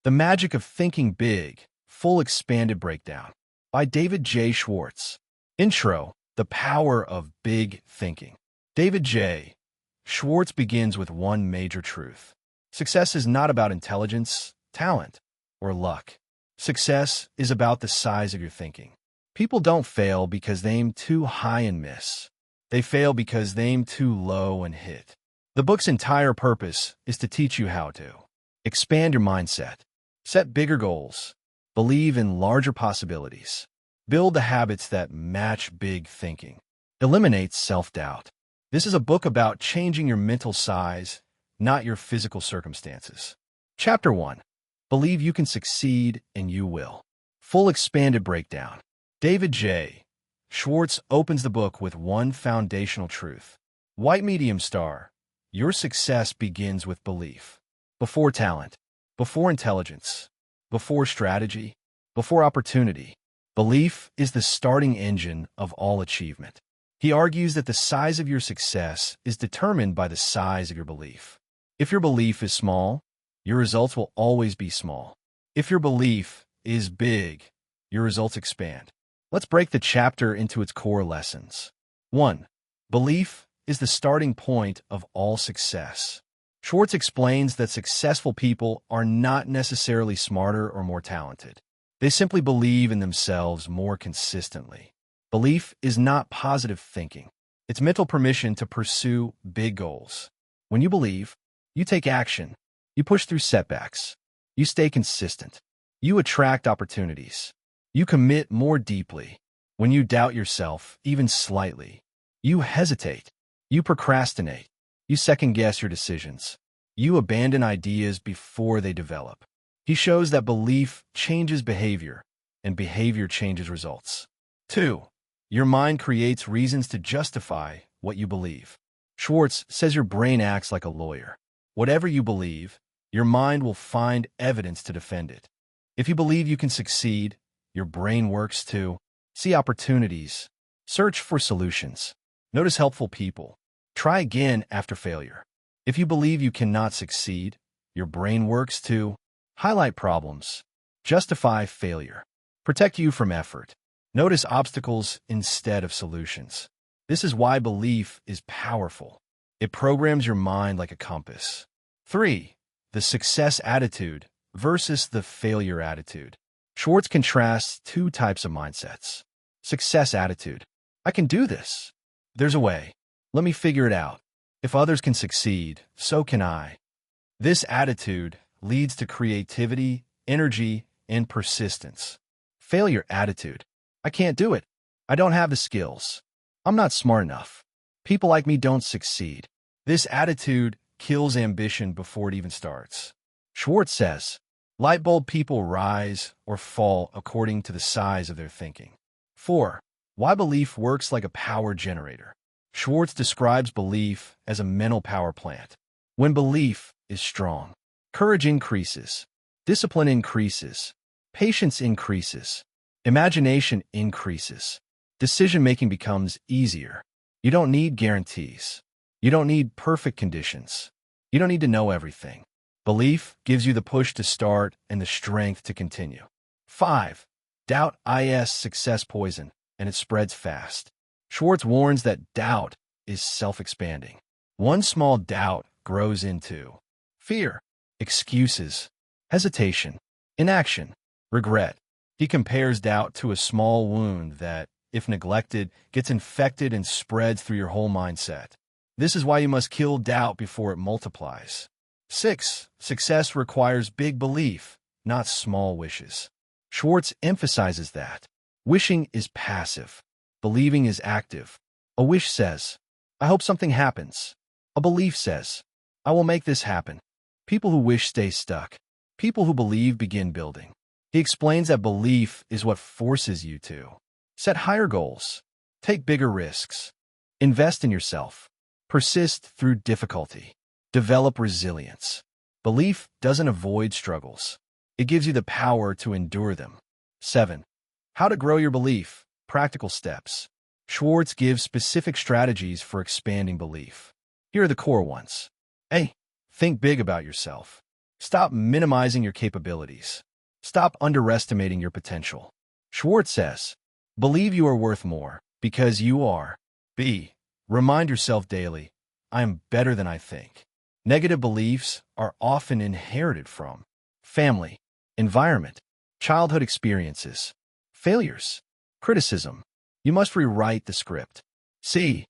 The Magic of Thinking Big, Full Expanded Breakdown by David J. Schwartz. Intro, The Power of Big Thinking. David J. Schwartz begins with one major truth. Success is not about intelligence, talent, or luck. Success is about the size of your thinking. People don't fail because they aim too high and miss. They fail because they aim too low and hit. The book's entire purpose is to teach you how to expand your mindset, set bigger goals, believe in larger possibilities, build the habits that match big thinking, eliminate self-doubt. This is a book about changing your mental size, not your physical circumstances. Chapter 1. Believe you can succeed and you will. Full Expanded Breakdown. David J. Schwartz opens the book with one foundational truth. White medium star. Your success begins with belief. Before talent, before intelligence, before strategy, before opportunity. Belief is the starting engine of all achievement. He argues that the size of your success is determined by the size of your belief. If your belief is small, your results will always be small. If your belief is big, your results expand. Let's break the chapter into its core lessons. 1. Belief is the starting point of all success. Schwartz explains that successful people are not necessarily smarter or more talented. They simply believe in themselves more consistently. Belief is not positive thinking. It's mental permission to pursue big goals. When you believe, you take action. You push through setbacks. You stay consistent. You attract opportunities. You commit more deeply. When you doubt yourself, even slightly, you hesitate. You procrastinate. You second-guess your decisions. You abandon ideas before they develop. He shows that belief changes behavior, and behavior changes results. 2. Your mind creates reasons to justify what you believe. Schwartz says your brain acts like a lawyer. Whatever you believe, your mind will find evidence to defend it. If you believe you can succeed, your brain works to see opportunities, search for solutions, notice helpful people, try again after failure. If you believe you cannot succeed, your brain works to highlight problems, justify failure, protect you from effort, notice obstacles instead of solutions. This is why belief is powerful. It programs your mind like a compass. 3. The success attitude versus the failure attitude. Schwartz contrasts two types of mindsets. Success attitude. I can do this. There's a way. Let me figure it out. If others can succeed, so can I. This attitude leads to creativity, energy, and persistence. Failure attitude. I can't do it. I don't have the skills. I'm not smart enough. People like me don't succeed. This attitude kills ambition before it even starts. Schwartz says, light bulb people rise or fall according to the size of their thinking. 4. Why belief works like a power generator. Schwartz describes belief as a mental power plant. When belief is strong, courage increases, discipline increases, patience increases, imagination increases, decision-making becomes easier. You don't need guarantees. You don't need perfect conditions. You don't need to know everything. Belief gives you the push to start and the strength to continue. 5. Doubt is success poison, and it spreads fast. Schwartz warns that doubt is self-expanding. One small doubt grows into fear, excuses, hesitation, inaction, regret. He compares doubt to a small wound that, if neglected, gets infected and spreads through your whole mindset. This is why you must kill doubt before it multiplies. 6. Success requires big belief, not small wishes. Schwartz emphasizes that wishing is passive. Believing is active. A wish says, I hope something happens. A belief says, I will make this happen. People who wish stay stuck. People who believe begin building. He explains that belief is what forces you to set higher goals, take bigger risks, invest in yourself, persist through difficulty, develop resilience. Belief doesn't avoid struggles. It gives you the power to endure them. 7. How to grow your belief. Practical steps. Schwartz gives specific strategies for expanding belief. Here are the core ones. A. Think big about yourself. Stop minimizing your capabilities. Stop underestimating your potential. Schwartz says, believe you are worth more, because you are. B. Remind yourself daily, I am better than I think. Negative beliefs are often inherited from family, environment, childhood experiences, failures, criticism. You must rewrite the script. C.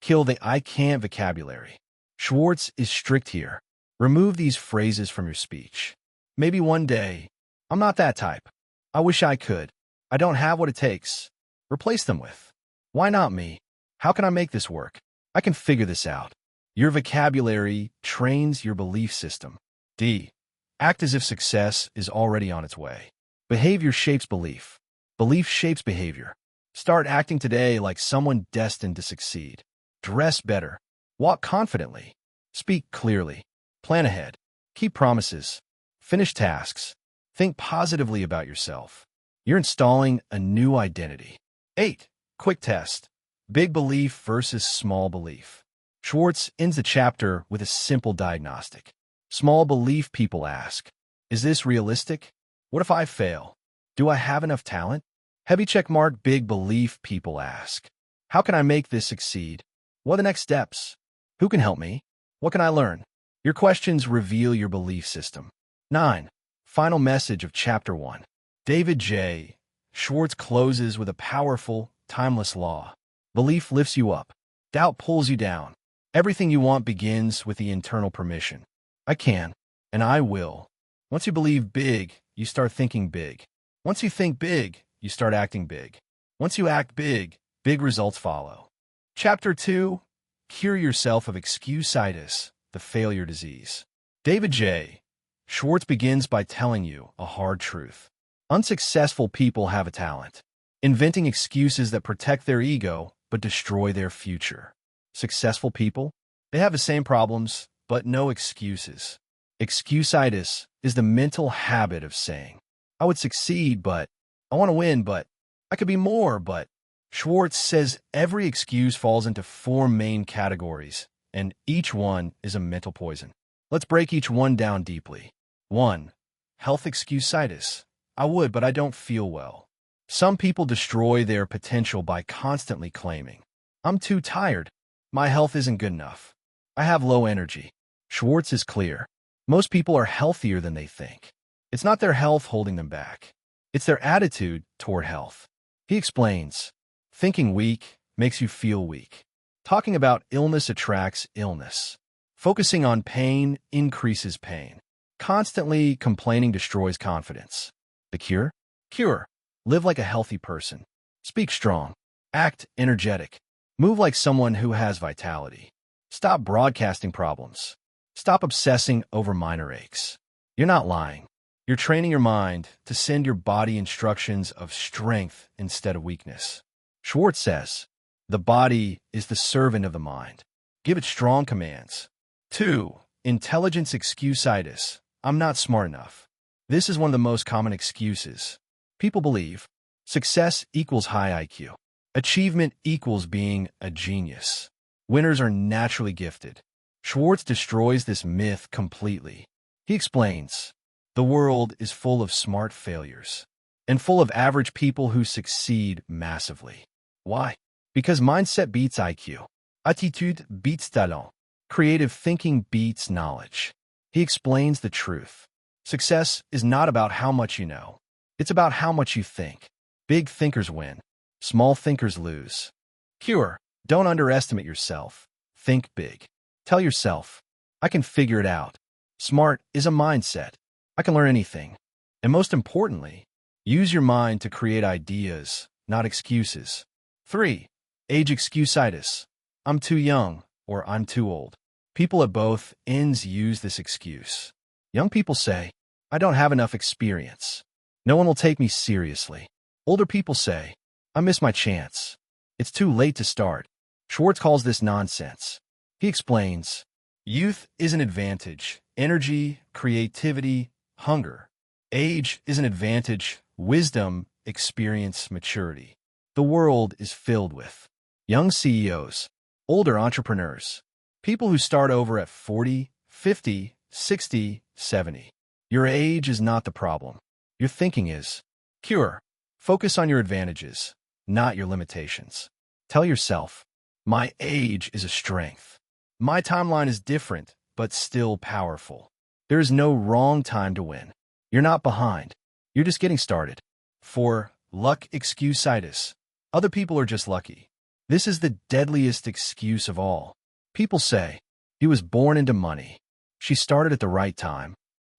Kill the I can't vocabulary. Schwartz is strict here. Remove these phrases from your speech. Maybe one day, I'm not that type. I wish I could. I don't have what it takes. Replace them with, why not me? How can I make this work? I can figure this out. Your vocabulary trains your belief system. D. Act as if success is already on its way. Behavior shapes belief. Belief shapes behavior. Start acting today like someone destined to succeed. Dress better. Walk confidently. Speak clearly. Plan ahead. Keep promises. Finish tasks. Think positively about yourself. You're installing a new identity. 8. Quick test. Big belief versus small belief. Schwartz ends the chapter with a simple diagnostic. Small belief people ask, is this realistic? What if I fail? Do I have enough talent? Heavy checkmark big belief people ask, how can I make this succeed? What are the next steps? Who can help me? What can I learn? Your questions reveal your belief system. 9. Final message of Chapter 1. David J. Schwartz closes with a powerful, timeless law. Belief lifts you up. Doubt pulls you down. Everything you want begins with the internal permission. I can, and I will. Once you believe big, you start thinking big. Once you think big, you start acting big. Once you act big, big results follow. Chapter 2. Cure yourself of excuse-itis, the failure disease. David J. Schwartz begins by telling you a hard truth. Unsuccessful people have a talent, inventing excuses that protect their ego but destroy their future. Successful people, they have the same problems, but no excuses. Excuse-itis is the mental habit of saying, I would succeed, but I want to win, but I could be more, but Schwartz says every excuse falls into 4 main categories, and each one is a mental poison. Let's break each one down deeply. 1. Health excuse-itis. I would, but I don't feel well. Some people destroy their potential by constantly claiming, I'm too tired. My health isn't good enough. I have low energy. Schwartz is clear. Most people are healthier than they think. It's not their health holding them back. It's their attitude toward health. He explains, thinking weak makes you feel weak. Talking about illness attracts illness. Focusing on pain increases pain. Constantly complaining destroys confidence. The cure? Cure. Live like a healthy person. Speak strong. Act energetic. Move like someone who has vitality. Stop broadcasting problems. Stop obsessing over minor aches. You're not lying. You're training your mind to send your body instructions of strength instead of weakness. Schwartz says, the body is the servant of the mind. Give it strong commands. 2. Intelligence excuse-itis. I'm not smart enough. This is one of the most common excuses. People believe success equals high IQ. Achievement equals being a genius. Winners are naturally gifted. Schwartz destroys this myth completely. He explains, the world is full of smart failures and full of average people who succeed massively. Why? Because mindset beats IQ. Attitude beats talent. Creative thinking beats knowledge. He explains the truth. Success is not about how much you know. It's about how much you think. Big thinkers win. Small thinkers lose. Cure. Don't underestimate yourself. Think big. Tell yourself, I can figure it out. Smart is a mindset. I can learn anything. And most importantly, use your mind to create ideas, not excuses. 3. Age excuse-itis. I'm too young or I'm too old. People at both ends use this excuse. Young people say, I don't have enough experience. No one will take me seriously. Older people say, I missed my chance. It's too late to start. Schwartz calls this nonsense. He explains, youth is an advantage, energy, creativity, hunger. Age is an advantage, wisdom, experience, maturity. The world is filled with young CEOs, older entrepreneurs, people who start over at 40, 50, 60, 70. Your age is not the problem. Your thinking is. Cure. Focus on your advantages, not your limitations. Tell yourself, my age is a strength. My timeline is different, but still powerful. There is no wrong time to win. You're not behind. You're just getting started. 4. Luck excusitis. Other people are just lucky. This is the deadliest excuse of all. People say, he was born into money. She started at the right time.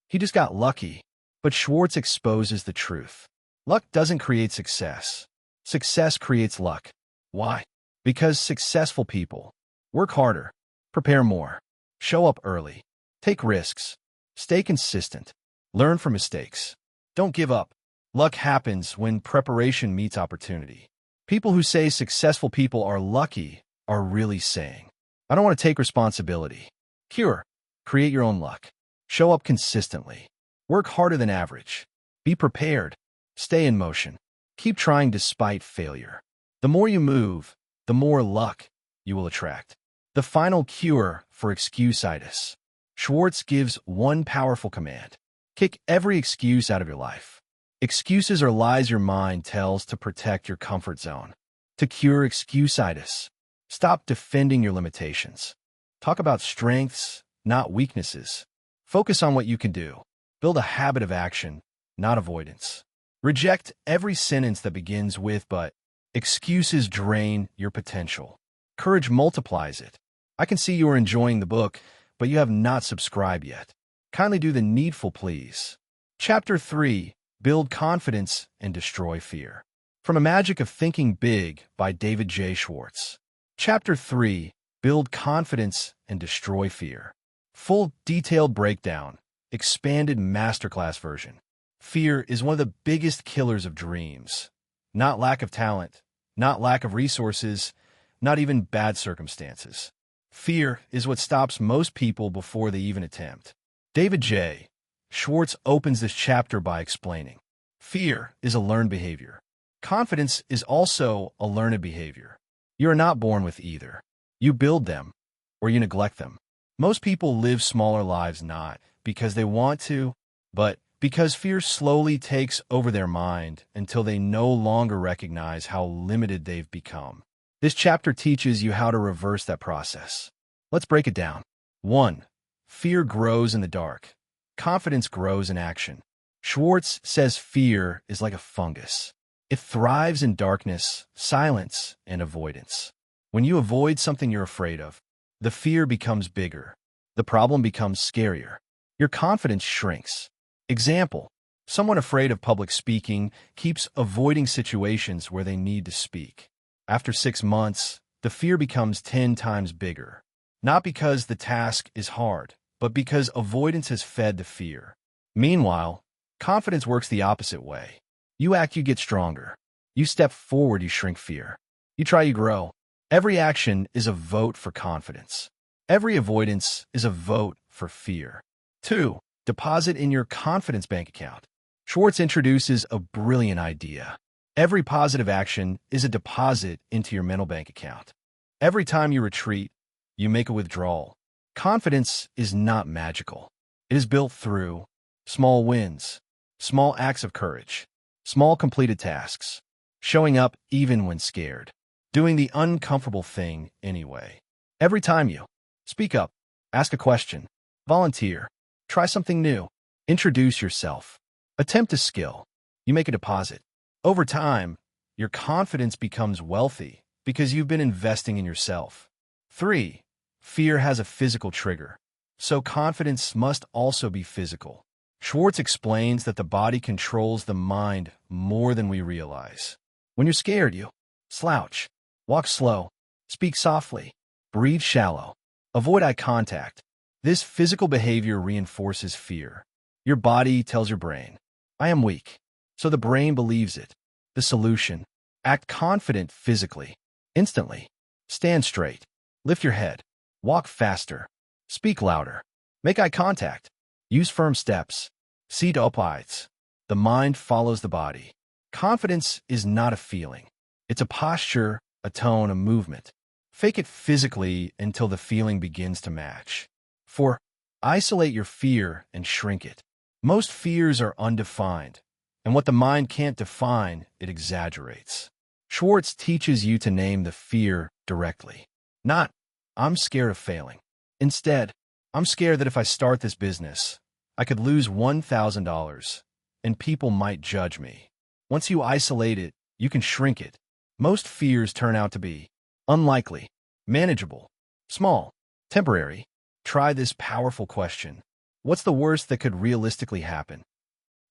He just got lucky. But Schwartz exposes the truth. Luck doesn't create success. Success creates luck. Why? Because successful people work harder, prepare more, show up early, take risks, stay consistent, learn from mistakes. Don't give up. Luck happens when preparation meets opportunity. People who say successful people are lucky are really saying, I don't want to take responsibility. Cure. Create your own luck. Show up consistently. Work harder than average. Be prepared. Stay in motion. Keep trying despite failure. The more you move, the more luck you will attract. The final cure for excusitis. Schwartz gives one powerful command. Kick every excuse out of your life. Excuses are lies your mind tells to protect your comfort zone. To cure excusitis, stop defending your limitations. Talk about strengths, not weaknesses. Focus on what you can do. Build a habit of action, not avoidance. Reject every sentence that begins with but. Excuses drain your potential. Courage multiplies it. I can see you are enjoying the book, but you have not subscribed yet. Kindly do the needful, please. Chapter 3. Build Confidence and Destroy Fear. From A Magic of Thinking Big by David J. Schwartz. Chapter 3. Build Confidence and Destroy Fear. Full detailed breakdown. Expanded masterclass version. Fear is one of the biggest killers of dreams. Not lack of talent, not lack of resources, not even bad circumstances. Fear is what stops most people before they even attempt. David J. Schwartz opens this chapter by explaining, fear is a learned behavior. Confidence is also a learned behavior. You are not born with either. You build them, or you neglect them. Most people live smaller lives not because they want to, but because fear slowly takes over their mind until they no longer recognize how limited they've become. This chapter teaches you how to reverse that process. Let's break it down. 1. Fear grows in the dark. Confidence grows in action. Schwartz says fear is like a fungus. It thrives in darkness, silence, and avoidance. When you avoid something you're afraid of, the fear becomes bigger. The problem becomes scarier. Your confidence shrinks. Example, someone afraid of public speaking keeps avoiding situations where they need to speak. After 6 months, the fear becomes 10 times bigger. Not because the task is hard, but because avoidance has fed the fear. Meanwhile, confidence works the opposite way. You act, you get stronger. You step forward, you shrink fear. You try, you grow. Every action is a vote for confidence. Every avoidance is a vote for fear. 2. Deposit in your confidence bank account. Schwartz introduces a brilliant idea. Every positive action is a deposit into your mental bank account. Every time you retreat, you make a withdrawal. Confidence is not magical. It is built through small wins, small acts of courage, small completed tasks, showing up even when scared, doing the uncomfortable thing anyway. Every time you speak up, ask a question, volunteer, try something new, introduce yourself, attempt a skill, you make a deposit. Over time, your confidence becomes wealthy because you've been investing in yourself. 3. Fear has a physical trigger, so confidence must also be physical. Schwartz explains that the body controls the mind more than we realize. When you're scared, you slouch, walk slow, speak softly, breathe shallow, avoid eye contact. This physical behavior reinforces fear. Your body tells your brain, I am weak. So the brain believes it. The solution, act confident physically, instantly. Stand straight, lift your head, walk faster, speak louder, make eye contact, use firm steps, seat up eyes. The mind follows the body. Confidence is not a feeling. It's a posture, a tone, a movement. Fake it physically until the feeling begins to match. 4. Isolate your fear and shrink it. Most fears are undefined, and what the mind can't define, it exaggerates. Schwartz teaches you to name the fear directly. Not, I'm scared of failing. Instead, I'm scared that if I start this business, I could lose $1,000, and people might judge me. Once you isolate it, you can shrink it. Most fears turn out to be unlikely, manageable, small, temporary. Try this powerful question. What's the worst that could realistically happen?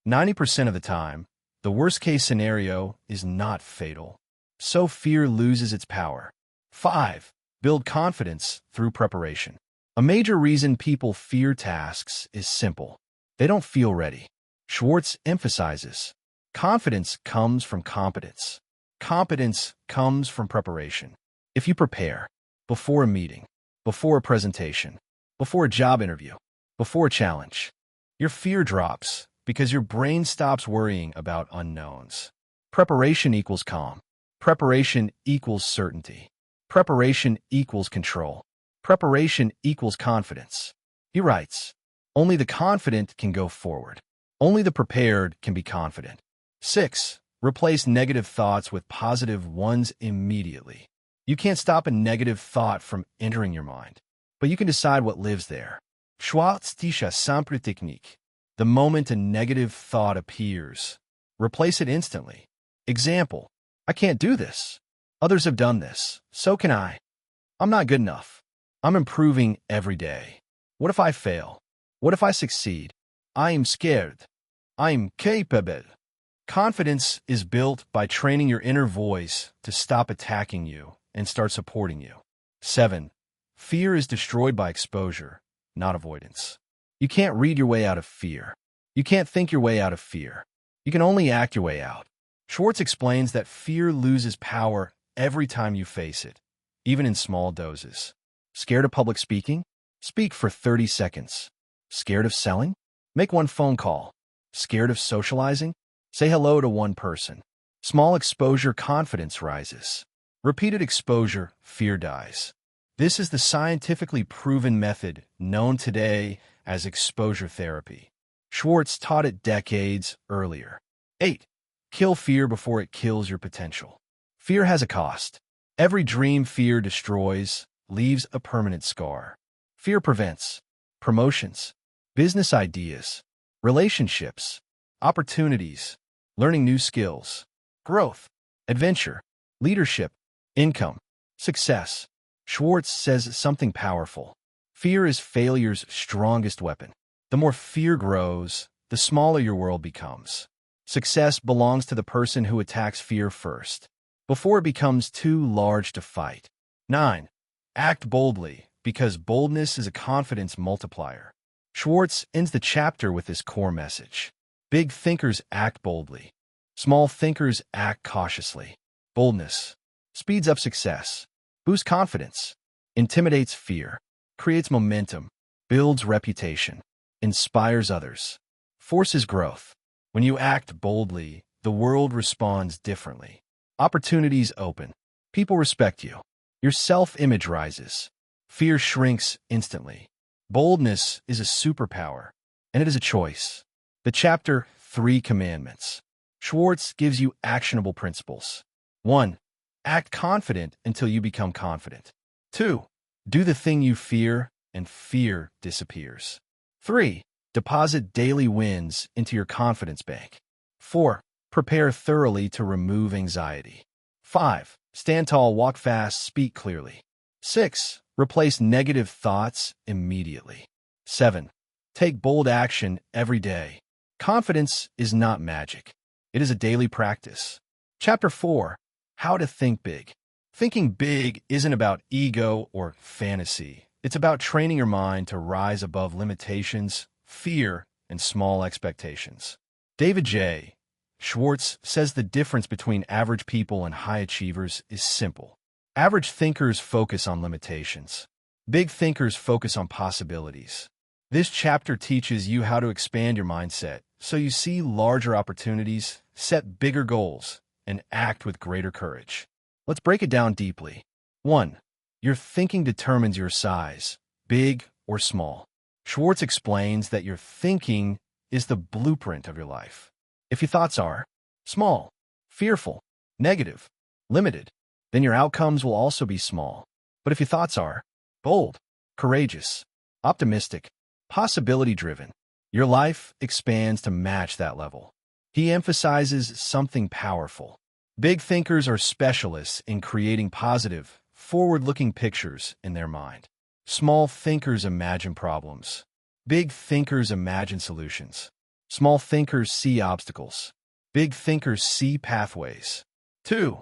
90% of the time, the worst-case scenario is not fatal. So fear loses its power. 5. Build confidence through preparation. A major reason people fear tasks is simple. They don't feel ready. Schwartz emphasizes, confidence comes from competence. Competence comes from preparation. If you prepare before a meeting, before a presentation, before a job interview, before a challenge, your fear drops because your brain stops worrying about unknowns. Preparation equals calm. Preparation equals certainty. Preparation equals control. Preparation equals confidence. He writes, only the confident can go forward. Only the prepared can be confident. 6. Replace negative thoughts with positive ones immediately. You can't stop a negative thought from entering your mind, but you can decide what lives there. Schwartz tisha sempre technique. The moment a negative thought appears, replace it instantly. Example, I can't do this. Others have done this, so can I. I'm not good enough. I'm improving every day. What if I fail? What if I succeed? I am scared. I am capable. Confidence is built by training your inner voice to stop attacking you and start supporting you. 7. Fear is destroyed by exposure, not avoidance. You can't read your way out of fear. You can't think your way out of fear. You can only act your way out. Schwartz explains that fear loses power every time you face it, even in small doses. Scared of public speaking? Speak for 30 seconds. Scared of selling? Make one phone call. Scared of socializing? Say hello to one person. Small exposure, confidence rises. Repeated exposure, fear dies. This is the scientifically proven method known today as exposure therapy. Schwartz taught it decades earlier. 8. Kill fear before it kills your potential. Fear has a cost. Every dream fear destroys leaves a permanent scar. Fear prevents promotions, business ideas, relationships, opportunities, learning new skills, growth, adventure, leadership, income, success. Schwartz says something powerful. Fear is failure's strongest weapon. The more fear grows, the smaller your world becomes. Success belongs to the person who attacks fear first, before it becomes too large to fight. 9. Act boldly, because boldness is a confidence multiplier. Schwartz ends the chapter with this core message. Big thinkers act boldly. Small thinkers act cautiously. Boldness speeds up success, boosts confidence, intimidates fear, creates momentum, builds reputation, inspires others, forces growth. When you act boldly, the world responds differently. Opportunities open. People respect you. Your self-image rises. Fear shrinks instantly. Boldness is a superpower, and it is a choice. The chapter 3 Commandments. Schwartz gives you actionable principles. 1. Act confident until you become confident. 2. Do the thing you fear, and fear disappears. 3. Deposit daily wins into your confidence bank. 4. Prepare thoroughly to remove anxiety. 5. Stand tall, walk fast, speak clearly. 6. Replace negative thoughts immediately. 7. Take bold action every day. Confidence is not magic. It is a daily practice. Chapter 4. How to think big. Thinking big isn't about ego or fantasy. It's about training your mind to rise above limitations, fear, and small expectations. David J. Schwartz says the difference between average people and high achievers is simple. Average thinkers focus on limitations. Big thinkers focus on possibilities. This chapter teaches you how to expand your mindset so you see larger opportunities, set bigger goals, and act with greater courage. Let's break it down deeply. 1. Your thinking determines your size, big or small. Schwartz explains that your thinking is the blueprint of your life. If your thoughts are small, fearful, negative, limited, then your outcomes will also be small. But if your thoughts are bold, courageous, optimistic, possibility-driven, your life expands to match that level. He emphasizes something powerful. Big thinkers are specialists in creating positive, forward-looking pictures in their mind. Small thinkers imagine problems. Big thinkers imagine solutions. Small thinkers see obstacles. Big thinkers see pathways. 2.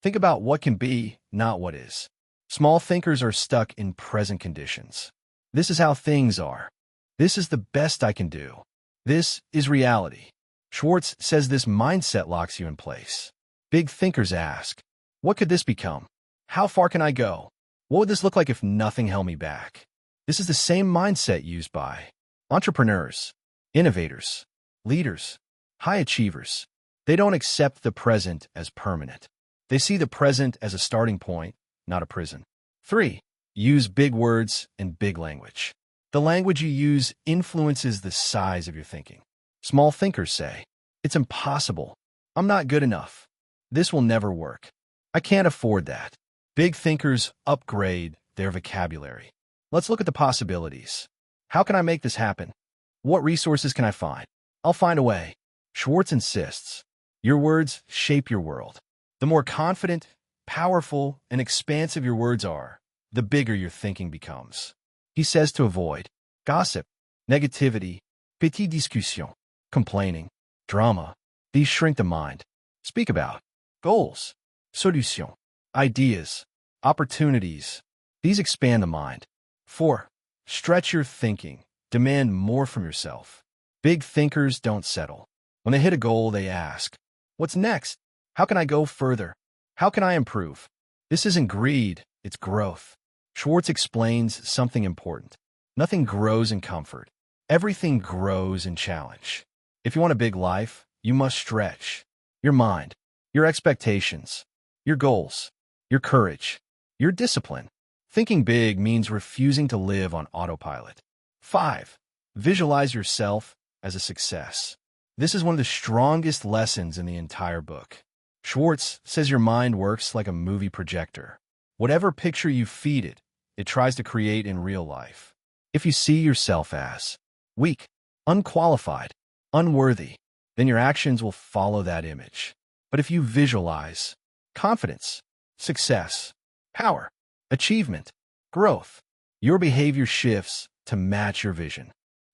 Think about what can be, not what is. Small thinkers are stuck in present conditions. This is how things are. This is the best I can do. This is reality. Schwartz says this mindset locks you in place. Big thinkers ask, what could this become? How far can I go? What would this look like if nothing held me back? This is the same mindset used by entrepreneurs, innovators, leaders, high achievers. They don't accept the present as permanent. They see the present as a starting point, not a prison. 3. Use big words and big language. The language you use influences the size of your thinking. Small thinkers say, it's impossible. I'm not good enough. This will never work. I can't afford that. Big thinkers upgrade their vocabulary. Let's look at the possibilities. How can I make this happen? What resources can I find? I'll find a way. Schwartz insists, your words shape your world. The more confident, powerful, and expansive your words are, the bigger your thinking becomes. He says to avoid gossip, negativity, petite discussion, complaining, drama. These shrink the mind. Speak about goals, solution, ideas, opportunities. These expand the mind. 4. Stretch your thinking. Demand more from yourself. Big thinkers don't settle. When they hit a goal, they ask, what's next? How can I go further? How can I improve? This isn't greed, it's growth. Schwartz explains something important. Nothing grows in comfort. Everything grows in challenge. If you want a big life, you must stretch your mind, your expectations, your goals, your courage, your discipline. Thinking big means refusing to live on autopilot. 5. Visualize yourself as a success. This is one of the strongest lessons in the entire book. Schwartz says your mind works like a movie projector. Whatever picture you feed it, it tries to create in real life. If you see yourself as weak, unqualified, unworthy, then your actions will follow that image. But if you visualize confidence, success, power, achievement, growth, your behavior shifts to match your vision.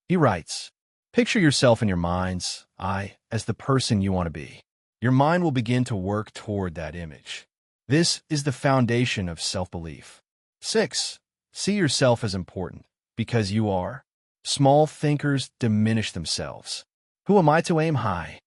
He writes, picture yourself in your mind's eye as the person you want to be. Your mind will begin to work toward that image. This is the foundation of self-belief. 6. See yourself as important because you are. Small thinkers diminish themselves. Who am I to aim high?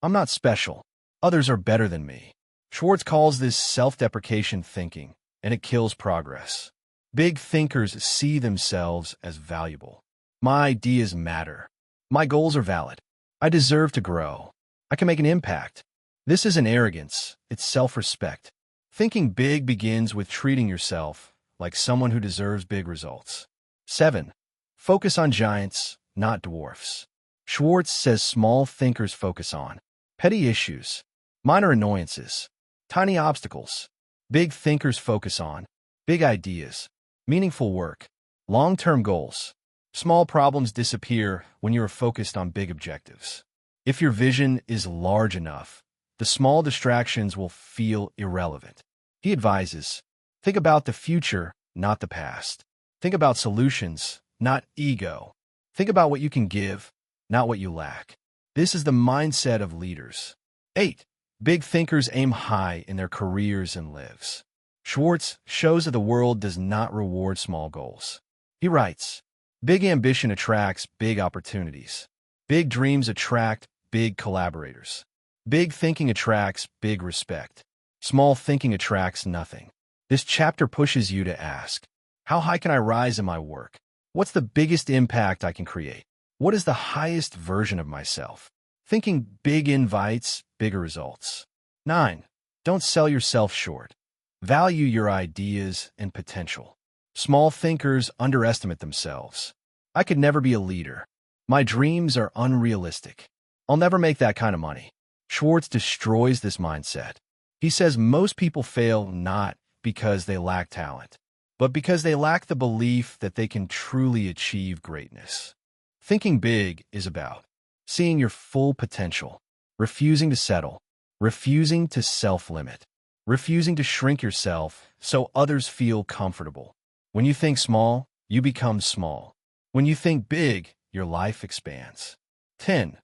I'm not special. Others are better than me. Schwartz calls this self-deprecation thinking, and it kills progress. Big thinkers see themselves as valuable. My ideas matter. My goals are valid. I deserve to grow. I can make an impact. This isn't arrogance, it's self-respect. Thinking big begins with treating yourself like someone who deserves big results. 7. Focus on giants, not dwarfs. Schwartz says small thinkers focus on petty issues, minor annoyances, tiny obstacles. Big thinkers focus on big ideas, meaningful work, long-term goals. Small problems disappear when you are focused on big objectives. If your vision is large enough, the small distractions will feel irrelevant. He advises, think about the future, not the past. Think about solutions, not ego. Think about what you can give, not what you lack. This is the mindset of leaders. 8. Big thinkers aim high in their careers and lives. Schwartz shows that the world does not reward small goals. He writes, big ambition attracts big opportunities. Big dreams attract big collaborators. Big thinking attracts big respect. Small thinking attracts nothing. This chapter pushes you to ask, how high can I rise in my work? What's the biggest impact I can create? What is the highest version of myself? Thinking big invites bigger results. 9. Don't sell yourself short. Value your ideas and potential. Small thinkers underestimate themselves. I could never be a leader. My dreams are unrealistic. I'll never make that kind of money. Schwartz destroys this mindset. He says most people fail not because they lack talent, but because they lack the belief that they can truly achieve greatness. Thinking big is about seeing your full potential, refusing to settle, refusing to self-limit, refusing to shrink yourself so others feel comfortable. When you think small, you become small. When you think big, your life expands. 10.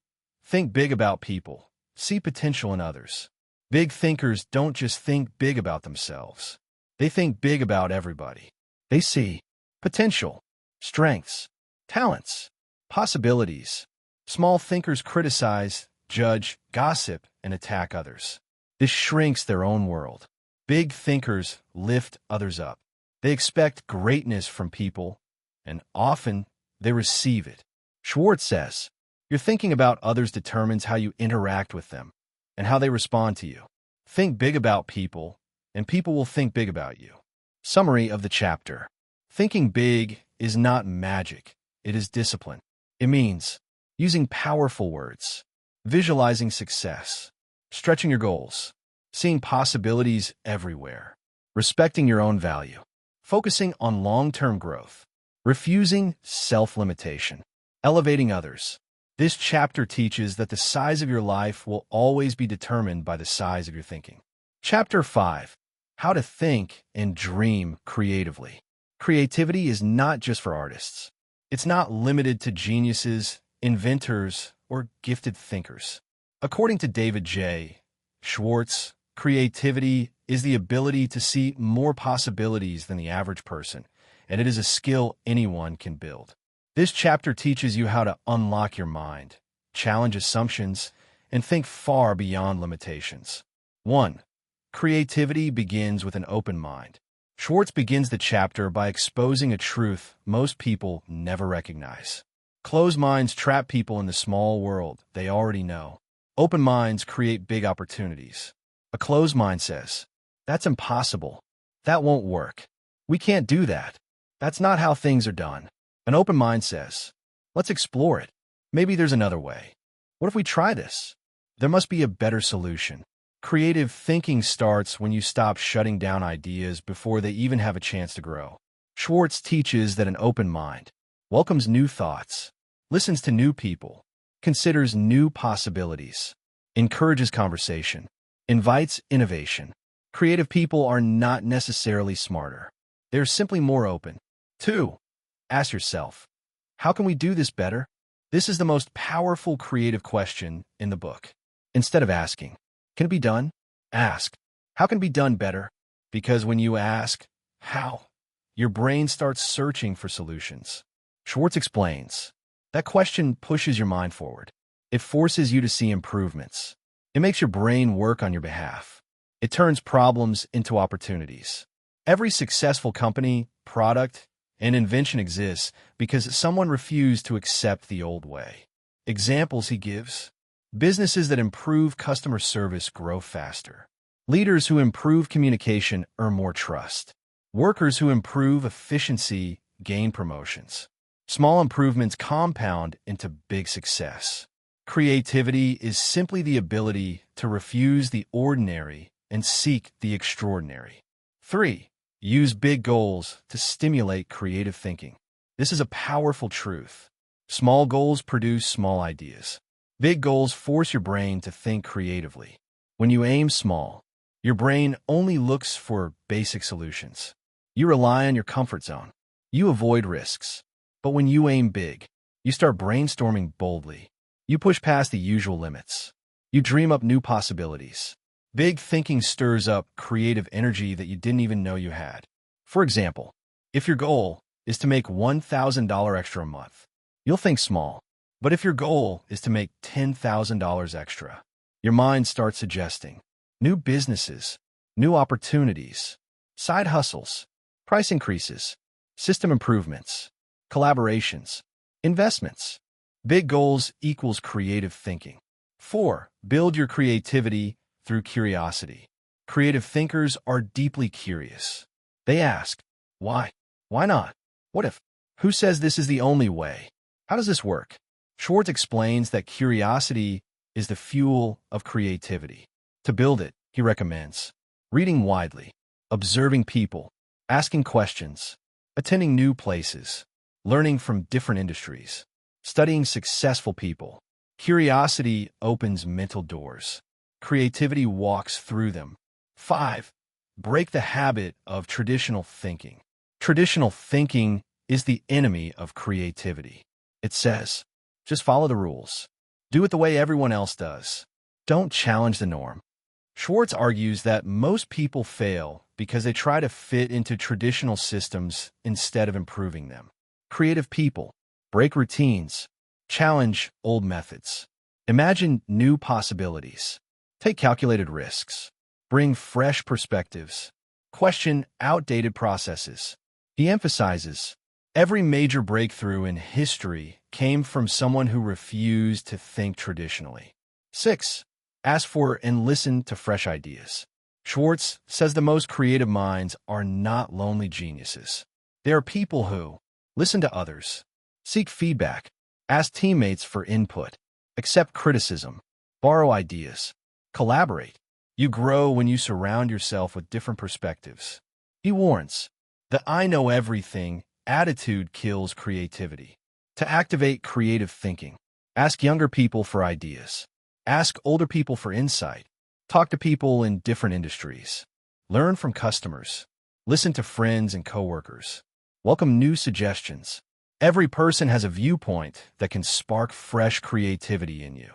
Think big about people. See potential in others. Big thinkers don't just think big about themselves. They think big about everybody. They see potential, strengths, talents, possibilities. Small thinkers criticize, judge, gossip, and attack others. This shrinks their own world. Big thinkers lift others up. They expect greatness from people, and often they receive it. Schwartz says, your thinking about others determines how you interact with them and how they respond to you. Think big about people, and people will think big about you. Summary of the chapter. Thinking big is not magic. It is discipline. It means using powerful words, visualizing success, stretching your goals, seeing possibilities everywhere, respecting your own value, focusing on long-term growth, refusing self-limitation, elevating others. This chapter teaches that the size of your life will always be determined by the size of your thinking. Chapter 5. How to think and dream creatively. Creativity is not just for artists. It's not limited to geniuses, inventors, or gifted thinkers. According to David J. Schwartz, creativity is the ability to see more possibilities than the average person, and it is a skill anyone can build. This chapter teaches you how to unlock your mind, challenge assumptions, and think far beyond limitations. 1. Creativity begins with an open mind. Schwartz begins the chapter by exposing a truth most people never recognize. Closed minds trap people in the small world they already know. Open minds create big opportunities. A closed mind says, that's impossible. That won't work. We can't do that. That's not how things are done. An open mind says, let's explore it. Maybe there's another way. What if we try this? There must be a better solution. Creative thinking starts when you stop shutting down ideas before they even have a chance to grow. Schwartz teaches that an open mind welcomes new thoughts, listens to new people, considers new possibilities, encourages conversation, invites innovation. Creative people are not necessarily smarter. They're simply more open. 2. Ask yourself, how can we do this better? This is the most powerful creative question in the book. Instead of asking, can it be done? Ask, how can it be done better? Because when you ask, how, your brain starts searching for solutions. Schwartz explains, that question pushes your mind forward. It forces you to see improvements. It makes your brain work on your behalf. It turns problems into opportunities. Every successful company, product, and invention exists because someone refused to accept the old way. Examples he gives: businesses that improve customer service grow faster. Leaders who improve communication earn more trust. Workers who improve efficiency gain promotions. Small improvements compound into big success. Creativity is simply the ability to refuse the ordinary and seek the extraordinary. 3. Use big goals to stimulate creative thinking. This is a powerful truth. Small goals produce small ideas. Big goals force your brain to think creatively. When you aim small, your brain only looks for basic solutions. You rely on your comfort zone. You avoid risks. But when you aim big, you start brainstorming boldly. You push past the usual limits. You dream up new possibilities. Big thinking stirs up creative energy that you didn't even know you had. For example, if your goal is to make $1,000 extra a month, you'll think small. But if your goal is to make $10,000 extra, your mind starts suggesting new businesses, new opportunities, side hustles, price increases, system improvements, collaborations, investments. Big goals equals creative thinking. 4. Build your creativity through curiosity. Creative thinkers are deeply curious. They ask, why? Why not? What if? Who says this is the only way? How does this work? Schwartz explains that curiosity is the fuel of creativity. To build it, he recommends reading widely, observing people, asking questions, attending new places, learning from different industries, studying successful people. Curiosity opens mental doors. Creativity walks through them. 5. Break the habit of traditional thinking. Traditional thinking is the enemy of creativity. It says, just follow the rules. Do it the way everyone else does. Don't challenge the norm. Schwartz argues that most people fail because they try to fit into traditional systems instead of improving them. Creative people break routines, challenge old methods, imagine new possibilities, take calculated risks, bring fresh perspectives, question outdated processes. He emphasizes, every major breakthrough in history came from someone who refused to think traditionally. 6. Ask for and listen to fresh ideas. Schwartz says the most creative minds are not lonely geniuses. They are people who listen to others, seek feedback, ask teammates for input, accept criticism, borrow ideas, collaborate. You grow when you surround yourself with different perspectives. He warns, the I know everything attitude kills creativity. To activate creative thinking, ask younger people for ideas. Ask older people for insight. Talk to people in different industries. Learn from customers. Listen to friends and coworkers. Welcome new suggestions. Every person has a viewpoint that can spark fresh creativity in you.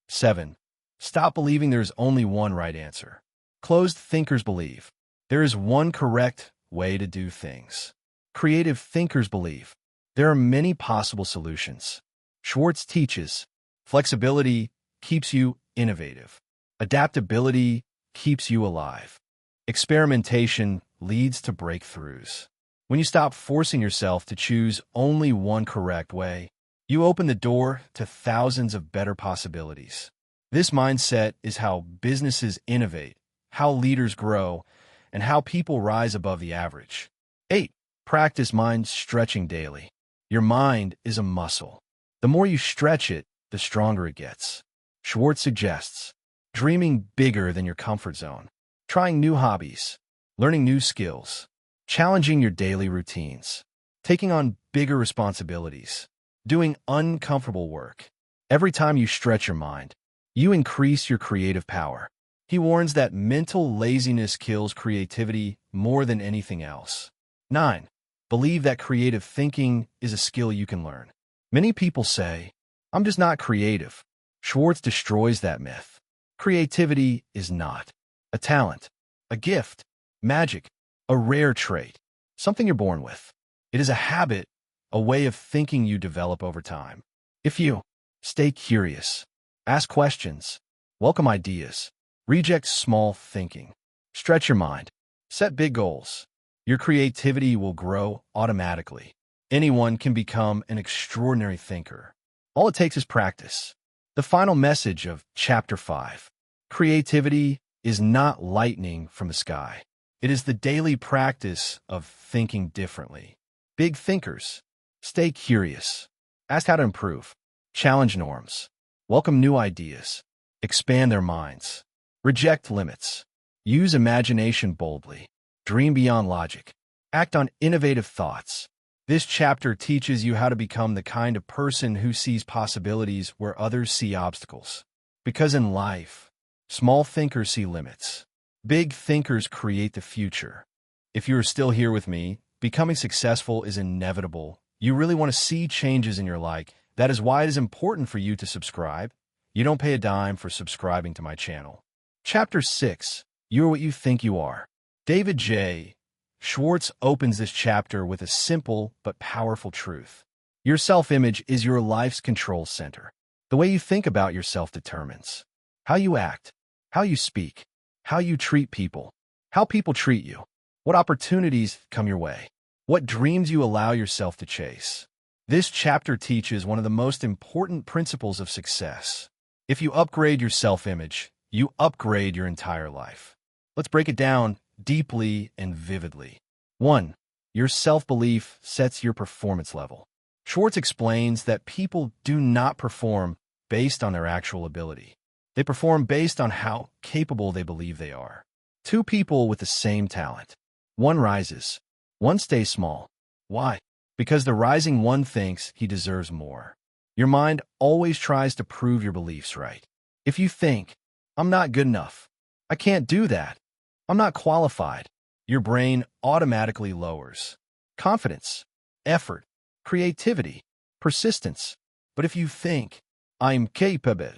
7. Stop believing there is only one right answer. Closed thinkers believe there is one correct way to do things. Creative thinkers believe there are many possible solutions. Schwartz teaches flexibility keeps you innovative. Adaptability keeps you alive. Experimentation leads to breakthroughs. When you stop forcing yourself to choose only one correct way, you open the door to thousands of better possibilities. This mindset is how businesses innovate, how leaders grow, and how people rise above the average. 8. Practice mind stretching daily. Your mind is a muscle. The more you stretch it, the stronger it gets. Schwartz suggests dreaming bigger than your comfort zone, trying new hobbies, learning new skills, challenging your daily routines, taking on bigger responsibilities, doing uncomfortable work. Every time you stretch your mind, you increase your creative power. He warns that mental laziness kills creativity more than anything else. 9. Believe that creative thinking is a skill you can learn. Many people say, I'm just not creative. Schwartz destroys that myth. Creativity is not a talent, a gift, magic, a rare trait, something you're born with. It is a habit, a way of thinking you develop over time. If you stay curious, ask questions, welcome ideas, reject small thinking, stretch your mind, set big goals, your creativity will grow automatically. Anyone can become an extraordinary thinker. All it takes is practice. The final message of Chapter 5. Creativity is not lightning from the sky. It is the daily practice of thinking differently. Big thinkers. Stay curious. Ask how to improve. Challenge norms. Welcome new ideas. Expand their minds. Reject limits. Use imagination boldly. Dream beyond logic. Act on innovative thoughts. This chapter teaches you how to become the kind of person who sees possibilities where others see obstacles. Because in life, small thinkers see limits. Big thinkers create the future. If you are still here with me, becoming successful is inevitable. You really want to see changes in your life. That is why it is important for you to subscribe. You don't pay a dime for subscribing to my channel. Chapter 6. You are what you think you are. David J. Schwartz opens this chapter with a simple but powerful truth. Your self-image is your life's control center. The way you think about yourself determines how you act, how you speak, how you treat people, how people treat you, what opportunities come your way, what dreams you allow yourself to chase. This chapter teaches one of the most important principles of success. If you upgrade your self-image, you upgrade your entire life. Let's break it down deeply and vividly. 1. Your self-belief sets your performance level. Schwartz explains that people do not perform based on their actual ability. They perform based on how capable they believe they are. Two people with the same talent. One rises. One stays small. Why? Because the rising one thinks he deserves more. Your mind always tries to prove your beliefs right. If you think, I'm not good enough, I can't do that, I'm not qualified, your brain automatically lowers confidence, effort, creativity, persistence. But if you think, I'm capable,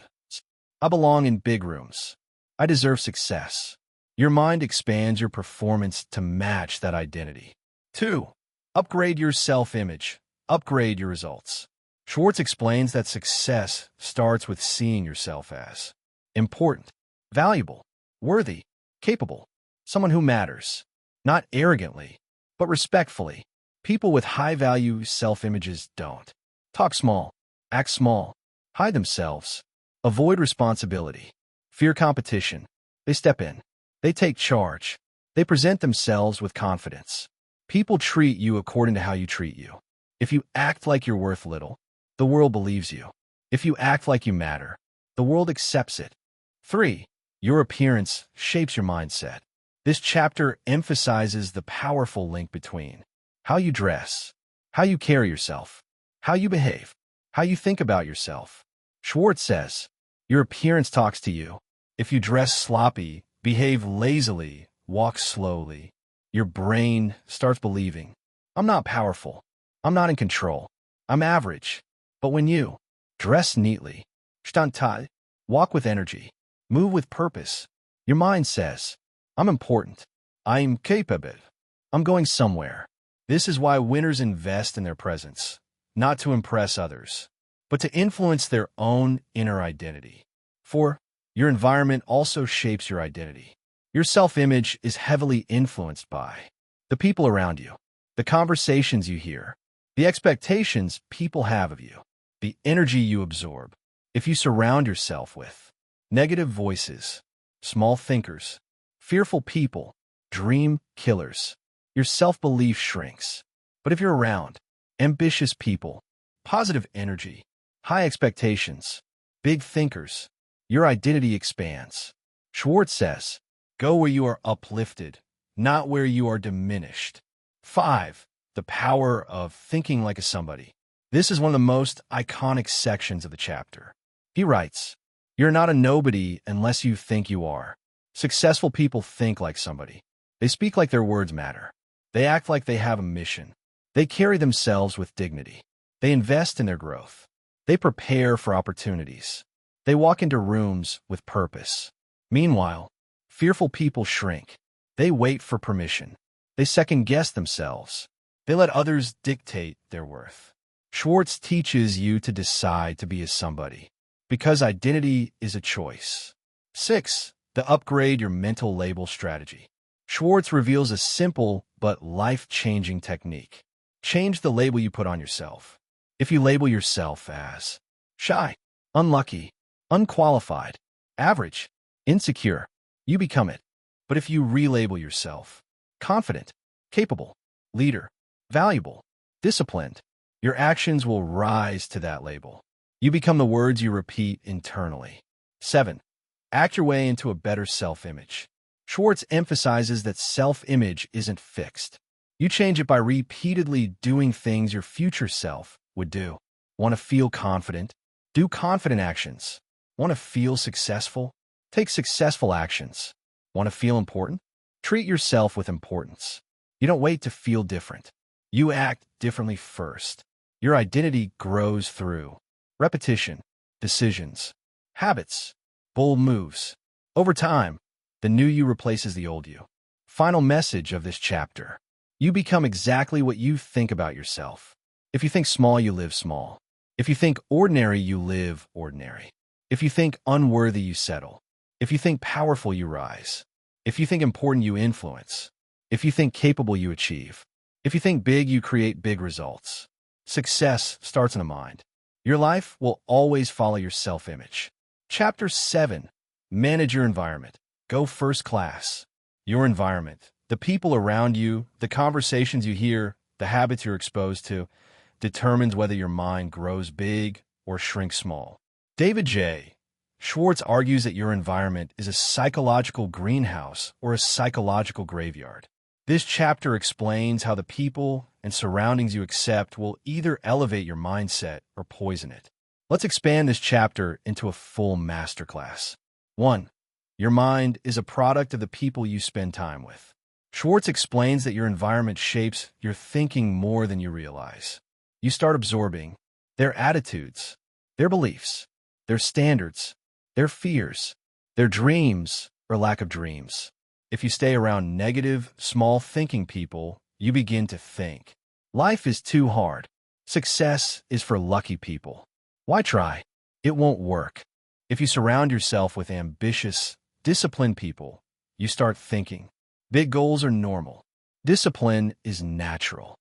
I belong in big rooms, I deserve success, your mind expands your performance to match that identity. 2. Upgrade your self-image. Upgrade your results. Schwartz explains that success starts with seeing yourself as important, valuable, worthy, capable, someone who matters, not arrogantly, but respectfully. People with high-value self-images don't talk small, act small, hide themselves, avoid responsibility, fear competition. They step in. They take charge. They present themselves with confidence. People treat you according to how you treat you. If you act like you're worth little, the world believes you. If you act like you matter, the world accepts it. 3. Your appearance shapes your mindset. This chapter emphasizes the powerful link between how you dress, how you carry yourself, how you behave, how you think about yourself. Schwartz says, your appearance talks to you. If you dress sloppy, behave lazily, walk slowly, your brain starts believing, I'm not powerful, I'm not in control, I'm average. But when you dress neatly, standtai, walk with energy, move with purpose, your mind says, I'm important, I'm capable, I'm going somewhere. This is why winners invest in their presence, not to impress others, but to influence their own inner identity. 4. Your environment also shapes your identity. Your self-image is heavily influenced by the people around you, the conversations you hear, the expectations people have of you, the energy you absorb. If you surround yourself with negative voices, small thinkers, fearful people, dream killers, your self-belief shrinks. But if you're around ambitious people, positive energy, high expectations, big thinkers, your identity expands. Schwartz says, go where you are uplifted, not where you are diminished. 5. The power of thinking like a somebody. This is one of the most iconic sections of the chapter. He writes, you're not a nobody unless you think you are. Successful people think like somebody. They speak like their words matter. They act like they have a mission. They carry themselves with dignity. They invest in their growth. They prepare for opportunities. They walk into rooms with purpose. Meanwhile, fearful people shrink. They wait for permission. They second-guess themselves. They let others dictate their worth. Schwartz teaches you to decide to be a somebody, because identity is a choice. 6. The upgrade your mental label strategy. Schwartz reveals a simple but life-changing technique. Change the label you put on yourself. If you label yourself as shy, unlucky, unqualified, average, insecure, you become it. But if you relabel yourself confident, capable, leader, valuable, disciplined, your actions will rise to that label. You become the words you repeat internally. 7. Act your way into a better self-image. Schwartz emphasizes that self-image isn't fixed. You change it by repeatedly doing things your future self would do. Want to feel confident? Do confident actions. Want to feel successful? Take successful actions. Want to feel important? Treat yourself with importance. You don't wait to feel different. You act differently first. Your identity grows through repetition, decisions, habits, bold moves. Over time, the new you replaces the old you. Final message of this chapter. You become exactly what you think about yourself. If you think small, you live small. If you think ordinary, you live ordinary. If you think unworthy, you settle. If you think powerful, you rise. If you think important, you influence. If you think capable, you achieve. If you think big, you create big results. Success starts in the mind. Your life will always follow your self-image. Chapter 7. Manage your environment. Go first class. Your environment, the people around you, the conversations you hear, the habits you're exposed to, determines whether your mind grows big or shrinks small. David J. Schwartz argues that your environment is a psychological greenhouse or a psychological graveyard. This chapter explains how the people and surroundings you accept will either elevate your mindset or poison it. Let's expand this chapter into a full masterclass. 1. Your mind is a product of the people you spend time with. Schwartz explains that your environment shapes your thinking more than you realize. You start absorbing their attitudes, their beliefs, their standards, their fears, their dreams or lack of dreams. If you stay around negative, small-thinking people, you begin to think, life is too hard. Success is for lucky people. Why try? It won't work. If you surround yourself with ambitious, disciplined people, you start thinking, big goals are normal. Discipline is natural.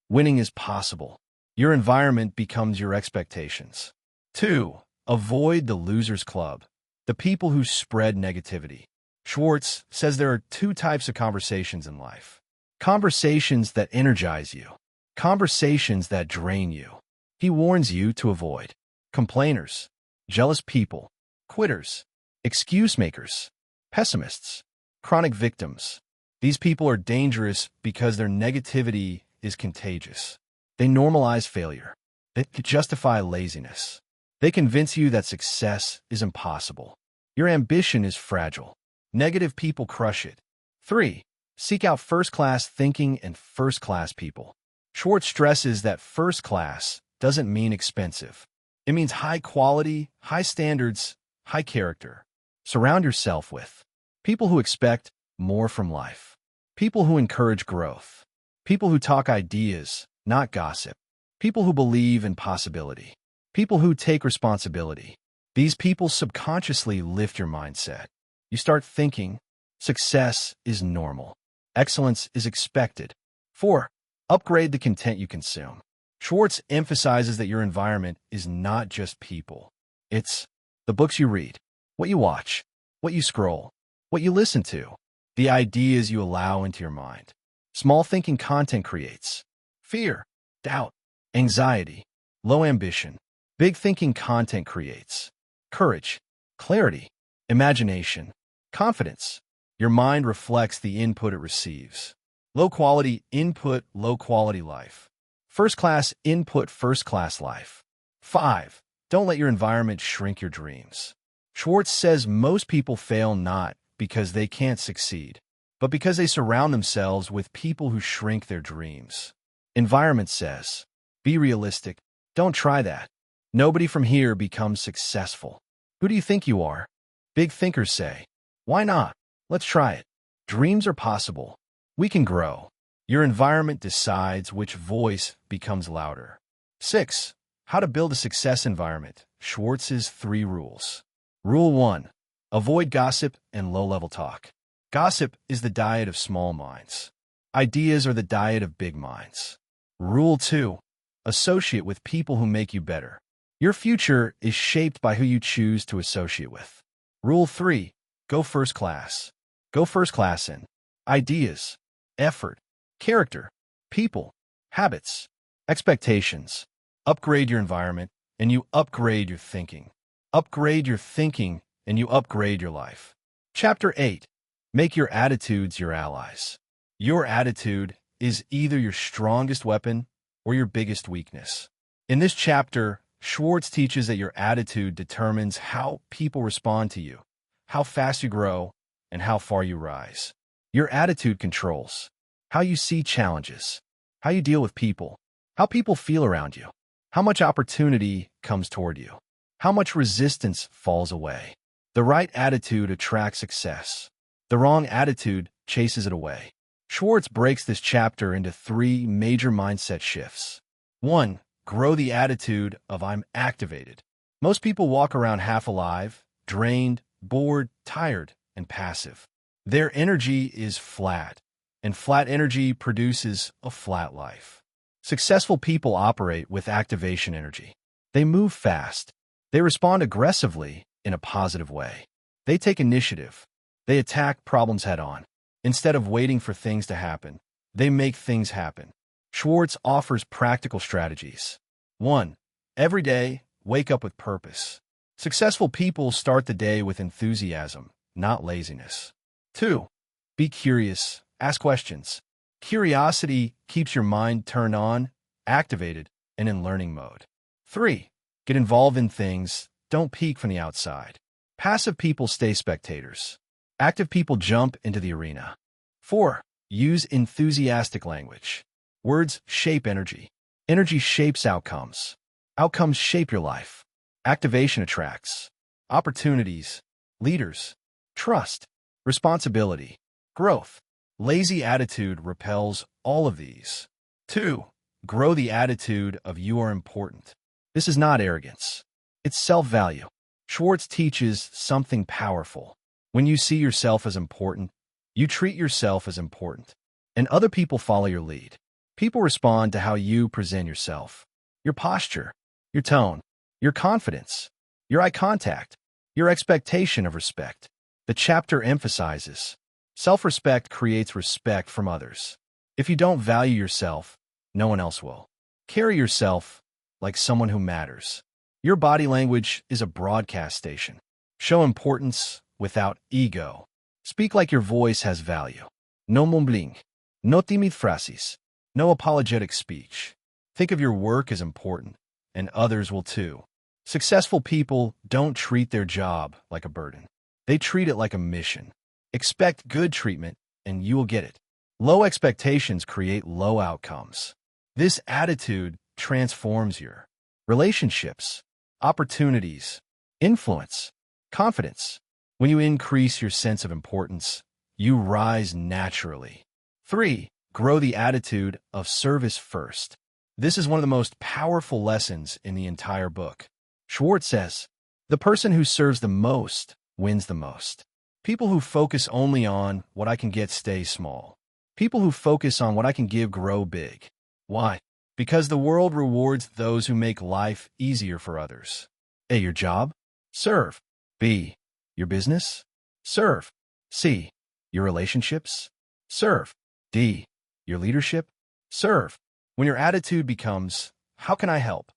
Winning is possible. Your environment becomes your expectations. 2. Avoid the losers club, the people who spread negativity. Schwartz says there are 2 types of conversations in life. Conversations that energize you. Conversations that drain you. He warns you to avoid complainers, jealous people, quitters, excuse makers, pessimists, chronic victims. These people are dangerous because their negativity is contagious. They normalize failure. They justify laziness. They convince you that success is impossible. Your ambition is fragile. Negative people crush it. 3. Seek out first-class thinking and first-class people. Schwartz stresses that first class doesn't mean expensive. It means high quality, high standards, high character. Surround yourself with people who expect more from life. People who encourage growth. People who talk ideas, not gossip. People who believe in possibility. People who take responsibility. These people subconsciously lift your mindset. You start thinking, success is normal. Excellence is expected. 4. Upgrade the content you consume. Schwartz emphasizes that your environment is not just people. It's the books you read, what you watch, what you scroll, what you listen to, the ideas you allow into your mind. Small thinking content creates fear, doubt, anxiety, low ambition. Big thinking content creates courage, clarity, imagination, confidence. Your mind reflects the input it receives. Low-quality input, low-quality life. First-class input, first-class life. 5. Don't let your environment shrink your dreams. Schwartz says most people fail not because they can't succeed, but because they surround themselves with people who shrink their dreams. Environment says, be realistic. Don't try that. Nobody from here becomes successful. Who do you think you are? Big thinkers say, why not? Let's try it. Dreams are possible. We can grow. Your environment decides which voice becomes louder. 6. How to build a success environment. Schwartz's 3 rules. Rule 1. Avoid gossip and low-level talk. Gossip is the diet of small minds. Ideas are the diet of big minds. Rule 2. Associate with people who make you better. Your future is shaped by who you choose to associate with. Rule 3. Go first class. Go first class in ideas, effort, character, people, habits, expectations. Upgrade your environment, and you upgrade your thinking. Upgrade your thinking, and you upgrade your life. Chapter 8. Make your attitudes your allies. Your attitude is either your strongest weapon or your biggest weakness. In this chapter, Schwartz teaches that your attitude determines how people respond to you, how fast you grow, and how far you rise. Your attitude controls how you see challenges, how you deal with people, how people feel around you, how much opportunity comes toward you, how much resistance falls away. The right attitude attracts success. The wrong attitude chases it away. Schwartz breaks this chapter into 3 major mindset shifts. 1. Grow the attitude of I'm activated. Most people walk around half alive, drained, bored, tired, and passive. Their energy is flat, and flat energy produces a flat life. Successful people operate with activation energy. They move fast. They respond aggressively in a positive way. They take initiative. They attack problems head-on. Instead of waiting for things to happen, they make things happen. Schwartz offers practical strategies. 1. Every day, wake up with purpose. Successful people start the day with enthusiasm, not laziness. 2. Be curious. Ask questions. Curiosity keeps your mind turned on, activated, and in learning mode. 3. Get involved in things. Don't peek from the outside. Passive people stay spectators. Active people jump into the arena. 4. Use enthusiastic language. Words shape energy. Energy shapes outcomes. Outcomes shape your life. Activation attracts opportunities, leaders, trust, responsibility, growth. Lazy attitude repels all of these. 2. Grow the attitude of you are important. This is not arrogance. It's self-value. Schwartz teaches something powerful. When you see yourself as important, you treat yourself as important, and other people follow your lead. People respond to how you present yourself. Your posture, your tone, your confidence, your eye contact, your expectation of respect. The chapter emphasizes self-respect creates respect from others. If you don't value yourself, no one else will. Carry yourself like someone who matters. Your body language is a broadcast station. Show importance without ego. Speak like your voice has value. No mumbling. No timid frases. No apologetic speech. Think of your work as important, and others will too. Successful people don't treat their job like a burden. They treat it like a mission. Expect good treatment, and you will get it. Low expectations create low outcomes. This attitude transforms your relationships, opportunities, influence, confidence. When you increase your sense of importance, you rise naturally. 3. Grow the attitude of service first. This is one of the most powerful lessons in the entire book. Schwartz says, the person who serves the most wins the most. People who focus only on what I can get stay small. People who focus on what I can give grow big. Why? Because the world rewards those who make life easier for others. A. Your job? Serve. B. Your business? Serve. C. Your relationships? Serve. D. Your leadership? Serve. When your attitude becomes, how can I help?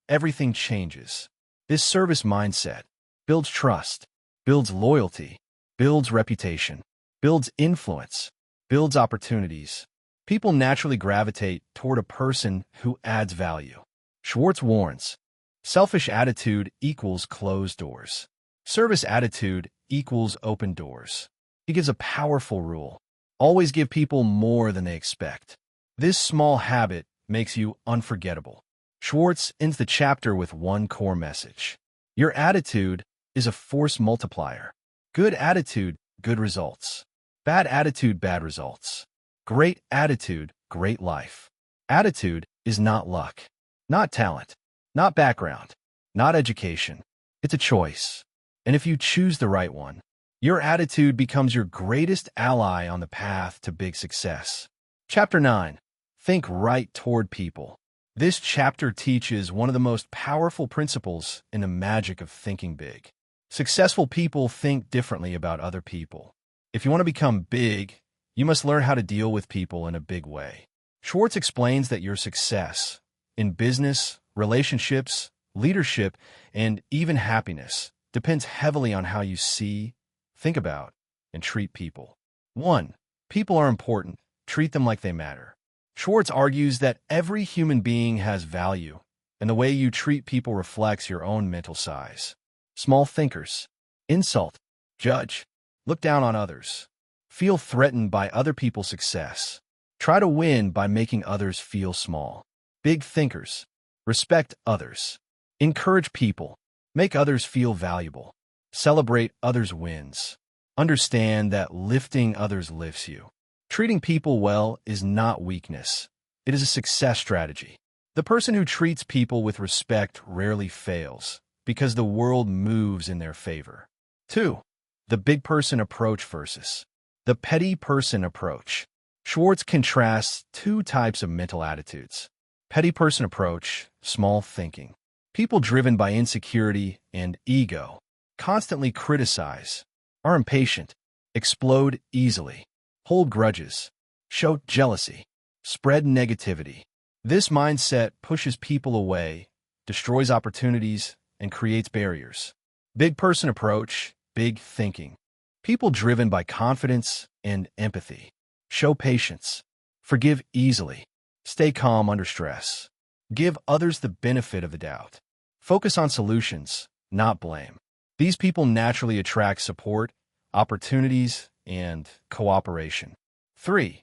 Everything changes. This service mindset builds trust, builds loyalty, builds reputation, builds influence, builds opportunities. People naturally gravitate toward a person who adds value. Schwartz warns, selfish attitude equals closed doors. Service attitude equals open doors. He gives a powerful rule. Always give people more than they expect. This small habit makes you unforgettable. Schwartz ends the chapter with one core message. Your attitude is a force multiplier. Good attitude, good results. Bad attitude, bad results. Great attitude, great life. Attitude is not luck, not talent, not background, not education. It's a choice. And if you choose the right one, your attitude becomes your greatest ally on the path to big success. Chapter 9. Think right toward people. This chapter teaches one of the most powerful principles in the magic of thinking big. Successful people think differently about other people. If you want to become big, you must learn how to deal with people in a big way. Schwartz explains that your success in business, relationships, leadership, and even happiness depends heavily on how you see, think about, and treat people. 1. People are important. Treat them like they matter. Schwartz argues that every human being has value, and the way you treat people reflects your own mental size. Small thinkers insult, judge, look down on others, feel threatened by other people's success, try to win by making others feel small. Big thinkers respect others, encourage people, make others feel valuable, celebrate others' wins, understand that lifting others lifts you. Treating people well is not weakness. It is a success strategy. The person who treats people with respect rarely fails because the world moves in their favor. 2. The big person approach versus the petty person approach. Schwartz contrasts two types of mental attitudes. Petty person approach, small thinking. People driven by insecurity and ego constantly criticize, are impatient, explode easily, hold grudges, show jealousy. Spread negativity. This mindset pushes people away, destroys opportunities, and creates barriers. Big person approach, big thinking. People driven by confidence and empathy. Show patience. Forgive easily. Stay calm under stress. Give others the benefit of the doubt. Focus on solutions, not blame. These people naturally attract support, opportunities, and cooperation. 3.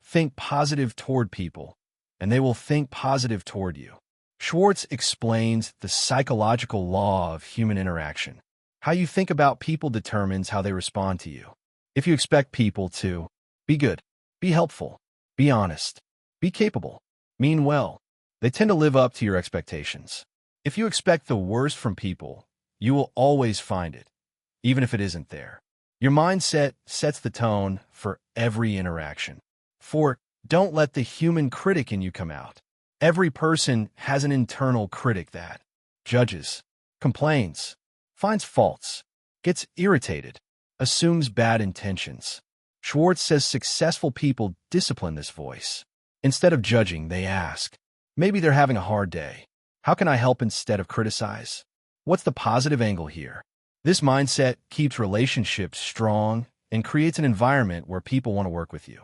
Think positive toward people, and they will think positive toward you. Schwartz explains the psychological law of human interaction. How you think about people determines how they respond to you. If you expect people to be good, be helpful, be honest, be capable, mean well, they tend to live up to your expectations. If you expect the worst from people, you will always find it, even if it isn't there. Your mindset sets the tone for every interaction. 4. Don't let the human critic in you come out. Every person has an internal critic that judges, complains, finds faults, gets irritated, assumes bad intentions. Schwartz says successful people discipline this voice. Instead of judging, they ask, maybe they're having a hard day. How can I help instead of criticize? What's the positive angle here? This mindset keeps relationships strong and creates an environment where people want to work with you.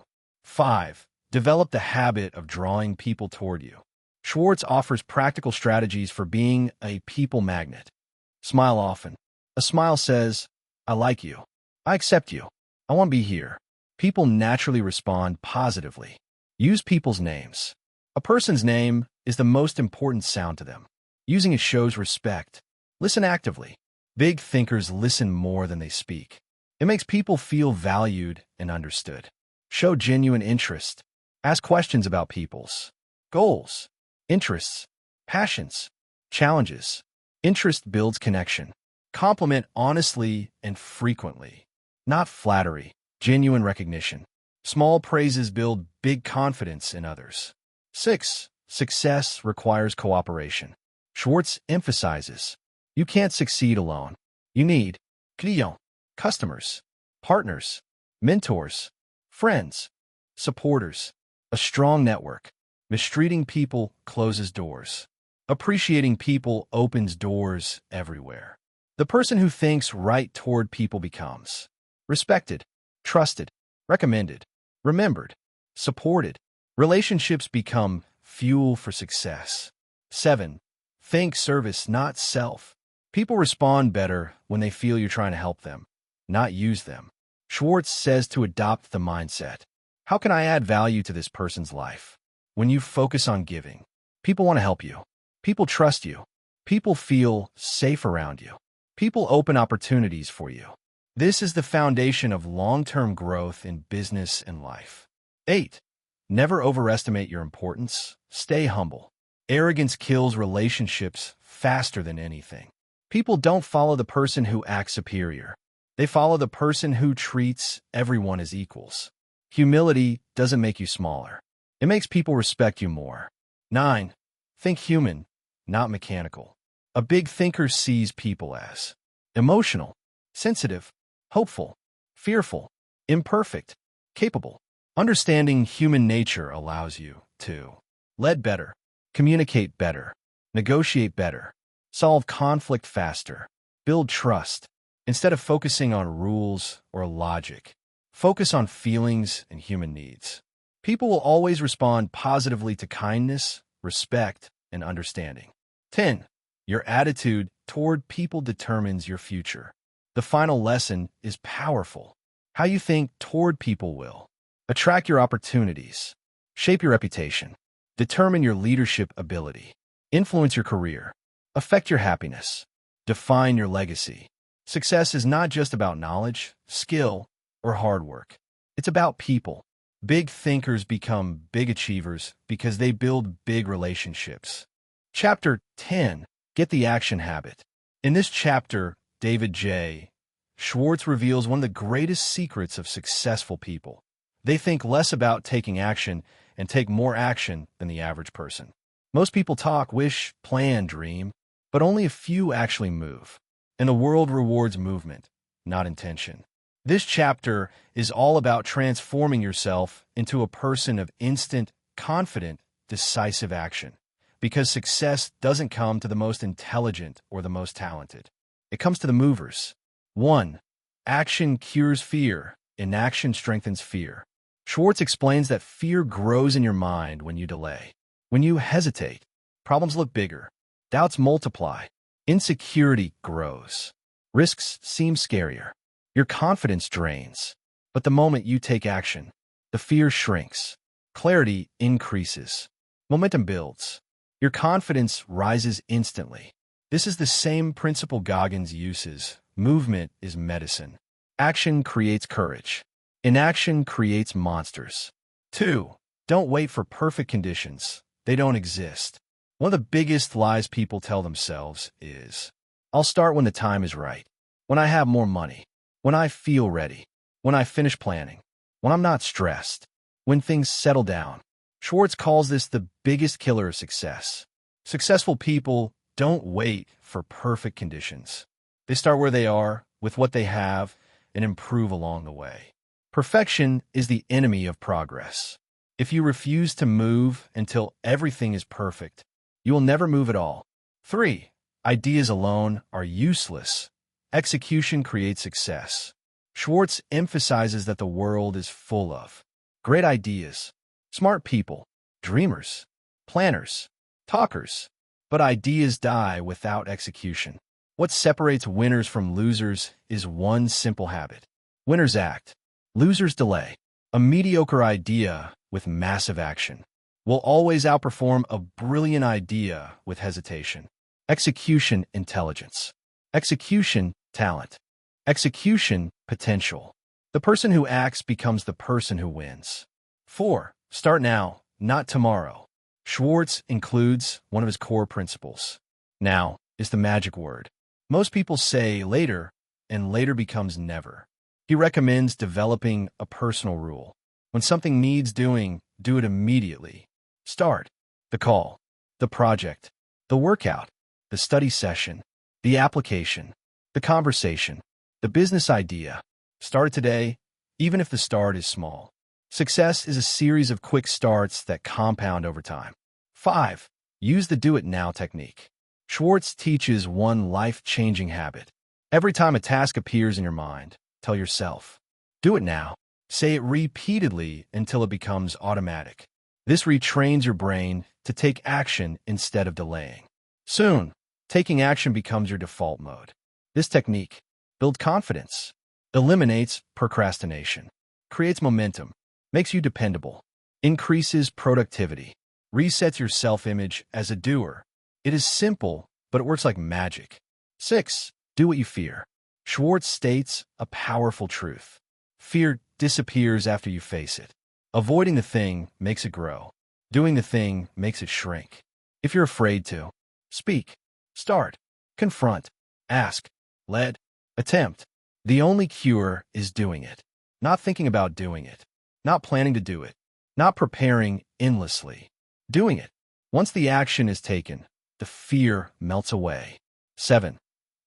5. Develop the habit of drawing people toward you. Schwartz offers practical strategies for being a people magnet. Smile often. A smile says, I like you. I accept you. I want to be here. People naturally respond positively. Use people's names. A person's name is the most important sound to them. Using it shows respect. Listen actively. Big thinkers listen more than they speak. It makes people feel valued and understood. Show genuine interest. Ask questions about people's goals, interests, passions, challenges. Interest builds connection. Compliment honestly and frequently. Not flattery, genuine recognition. Small praises build big confidence in others. 6. Success requires cooperation. Schwartz emphasizes, you can't succeed alone. You need clients, customers, partners, mentors, friends, supporters, a strong network. Mistreating people closes doors. Appreciating people opens doors everywhere. The person who thinks right toward people becomes respected, trusted, recommended, remembered, supported. Relationships become fuel for success. 7. Think service, not self. People respond better when they feel you're trying to help them, not use them. Schwartz says to adopt the mindset. How can I add value to this person's life? When you focus on giving, people want to help you. People trust you. People feel safe around you. People open opportunities for you. This is the foundation of long-term growth in business and life. 8. Never overestimate your importance. Stay humble. Arrogance kills relationships faster than anything. People don't follow the person who acts superior. They follow the person who treats everyone as equals. Humility doesn't make you smaller. It makes people respect you more. 9. Think human, not mechanical. A big thinker sees people as emotional, sensitive, hopeful, fearful, imperfect, capable. Understanding human nature allows you to lead better, communicate better, negotiate better, solve conflict faster, build trust. Instead of focusing on rules or logic, focus on feelings and human needs. People will always respond positively to kindness, respect, and understanding. 10. Your attitude toward people determines your future. The final lesson is powerful. How you think toward people will attract your opportunities, shape your reputation, determine your leadership ability, influence your career, affect your happiness, define your legacy. Success is not just about knowledge, skill, or hard work. It's about people. Big thinkers become big achievers because they build big relationships. Chapter 10. Get the action habit. In this chapter, David J. Schwartz reveals one of the greatest secrets of successful people. They think less about taking action and take more action than the average person. Most people talk, wish, plan, dream, but only a few actually move. And the world rewards movement, not intention. This chapter is all about transforming yourself into a person of instant, confident, decisive action. Because success doesn't come to the most intelligent or the most talented. It comes to the movers. 1. Action cures fear. Inaction strengthens fear. Schwartz explains that fear grows in your mind when you delay. When you hesitate, problems look bigger. Doubts multiply. Insecurity grows. Risks seem scarier. Your confidence drains. But the moment you take action, the fear shrinks. Clarity increases. Momentum builds. Your confidence rises instantly. This is the same principle Goggins uses. Movement is medicine. Action creates courage. Inaction creates monsters. 2. Don't wait for perfect conditions. They don't exist. One of the biggest lies people tell themselves is, I'll start when the time is right, when I have more money, when I feel ready, when I finish planning, when I'm not stressed, when things settle down. Schwartz calls this the biggest killer of success. Successful people don't wait for perfect conditions. They start where they are, with what they have, and improve along the way. Perfection is the enemy of progress. If you refuse to move until everything is perfect, you will never move at all. 3. Ideas alone are useless. Execution creates success. Schwartz emphasizes that the world is full of great ideas, smart people, dreamers, planners, talkers. But ideas die without execution. What separates winners from losers is one simple habit. Winners act. Losers delay. A mediocre idea with massive action will always outperform a brilliant idea with hesitation. Execution, intelligence. Execution, talent. Execution, potential. The person who acts becomes the person who wins. 4. Start now, not tomorrow. Schwartz includes one of his core principles. Now is the magic word. Most people say later, and later becomes never. He recommends developing a personal rule. When something needs doing, do it immediately. Start. The call, the project, the workout, the study session, the application, the conversation, the business idea. Start today, even if the start is small. Success is a series of quick starts that compound over time. 5. Use the do-it-now technique. Schwartz teaches one life-changing habit. Every time a task appears in your mind, tell yourself, do it now. Say it repeatedly until it becomes automatic. This retrains your brain to take action instead of delaying. Soon, taking action becomes your default mode. This technique builds confidence, eliminates procrastination, creates momentum, makes you dependable, increases productivity, resets your self-image as a doer. It is simple, but it works like magic. 6. Do what you fear. Schwartz states a powerful truth. Fear disappears after you face it. Avoiding the thing makes it grow. Doing the thing makes it shrink. If you're afraid to, speak, start, confront, ask, lead, attempt. The only cure is doing it. Not thinking about doing it. Not planning to do it. Not preparing endlessly. Doing it. Once the action is taken, the fear melts away. 7.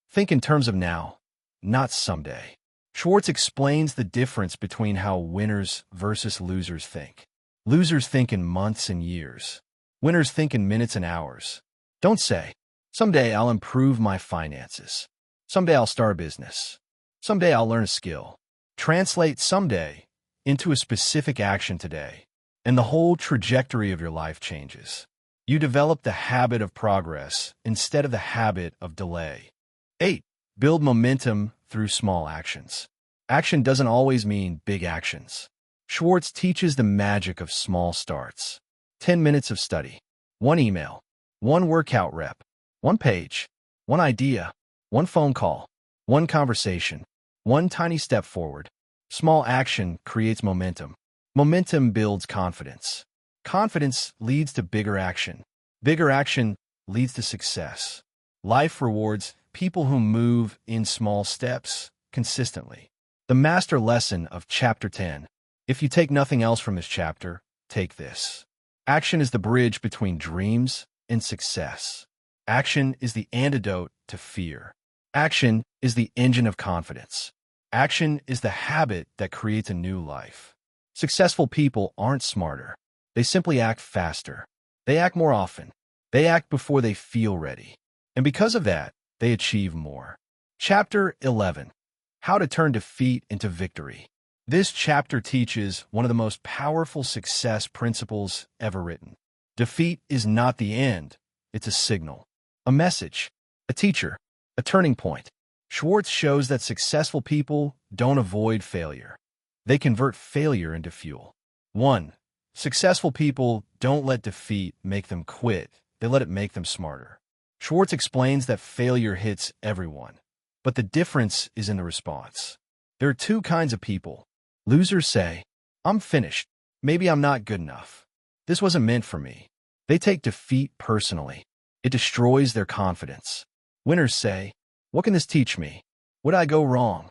Think in terms of now, not someday. Schwartz explains the difference between how winners versus losers think. Losers think in months and years. Winners think in minutes and hours. Don't say, someday I'll improve my finances. Someday I'll start a business. Someday I'll learn a skill. Translate someday into a specific action today, and the whole trajectory of your life changes. You develop the habit of progress instead of the habit of delay. 8. Build momentum through small actions. Action doesn't always mean big actions. Schwartz teaches the magic of small starts. 10 minutes of study, 1 email, 1 workout rep, 1 page, 1 idea, 1 phone call, 1 conversation, 1 tiny step forward. Small action creates momentum. Momentum builds confidence. Confidence leads to bigger action. Bigger action leads to success. Life rewards people who move in small steps consistently. The master lesson of Chapter 10. If you take nothing else from this chapter, take this. Action is the bridge between dreams and success. Action is the antidote to fear. Action is the engine of confidence. Action is the habit that creates a new life. Successful people aren't smarter. They simply act faster. They act more often. They act before they feel ready. And because of that, they achieve more. Chapter 11. How to Turn Defeat into Victory. This chapter teaches one of the most powerful success principles ever written. Defeat is not the end. It's a signal, a message, a teacher, a turning point. Schwartz shows that successful people don't avoid failure. They convert failure into fuel. 1. Successful people don't let defeat make them quit. They let it make them smarter. Schwartz explains that failure hits everyone, but the difference is in the response. There are two kinds of people. Losers say, "I'm finished. Maybe I'm not good enough. This wasn't meant for me." They take defeat personally. It destroys their confidence. Winners say, "What can this teach me? What did I go wrong?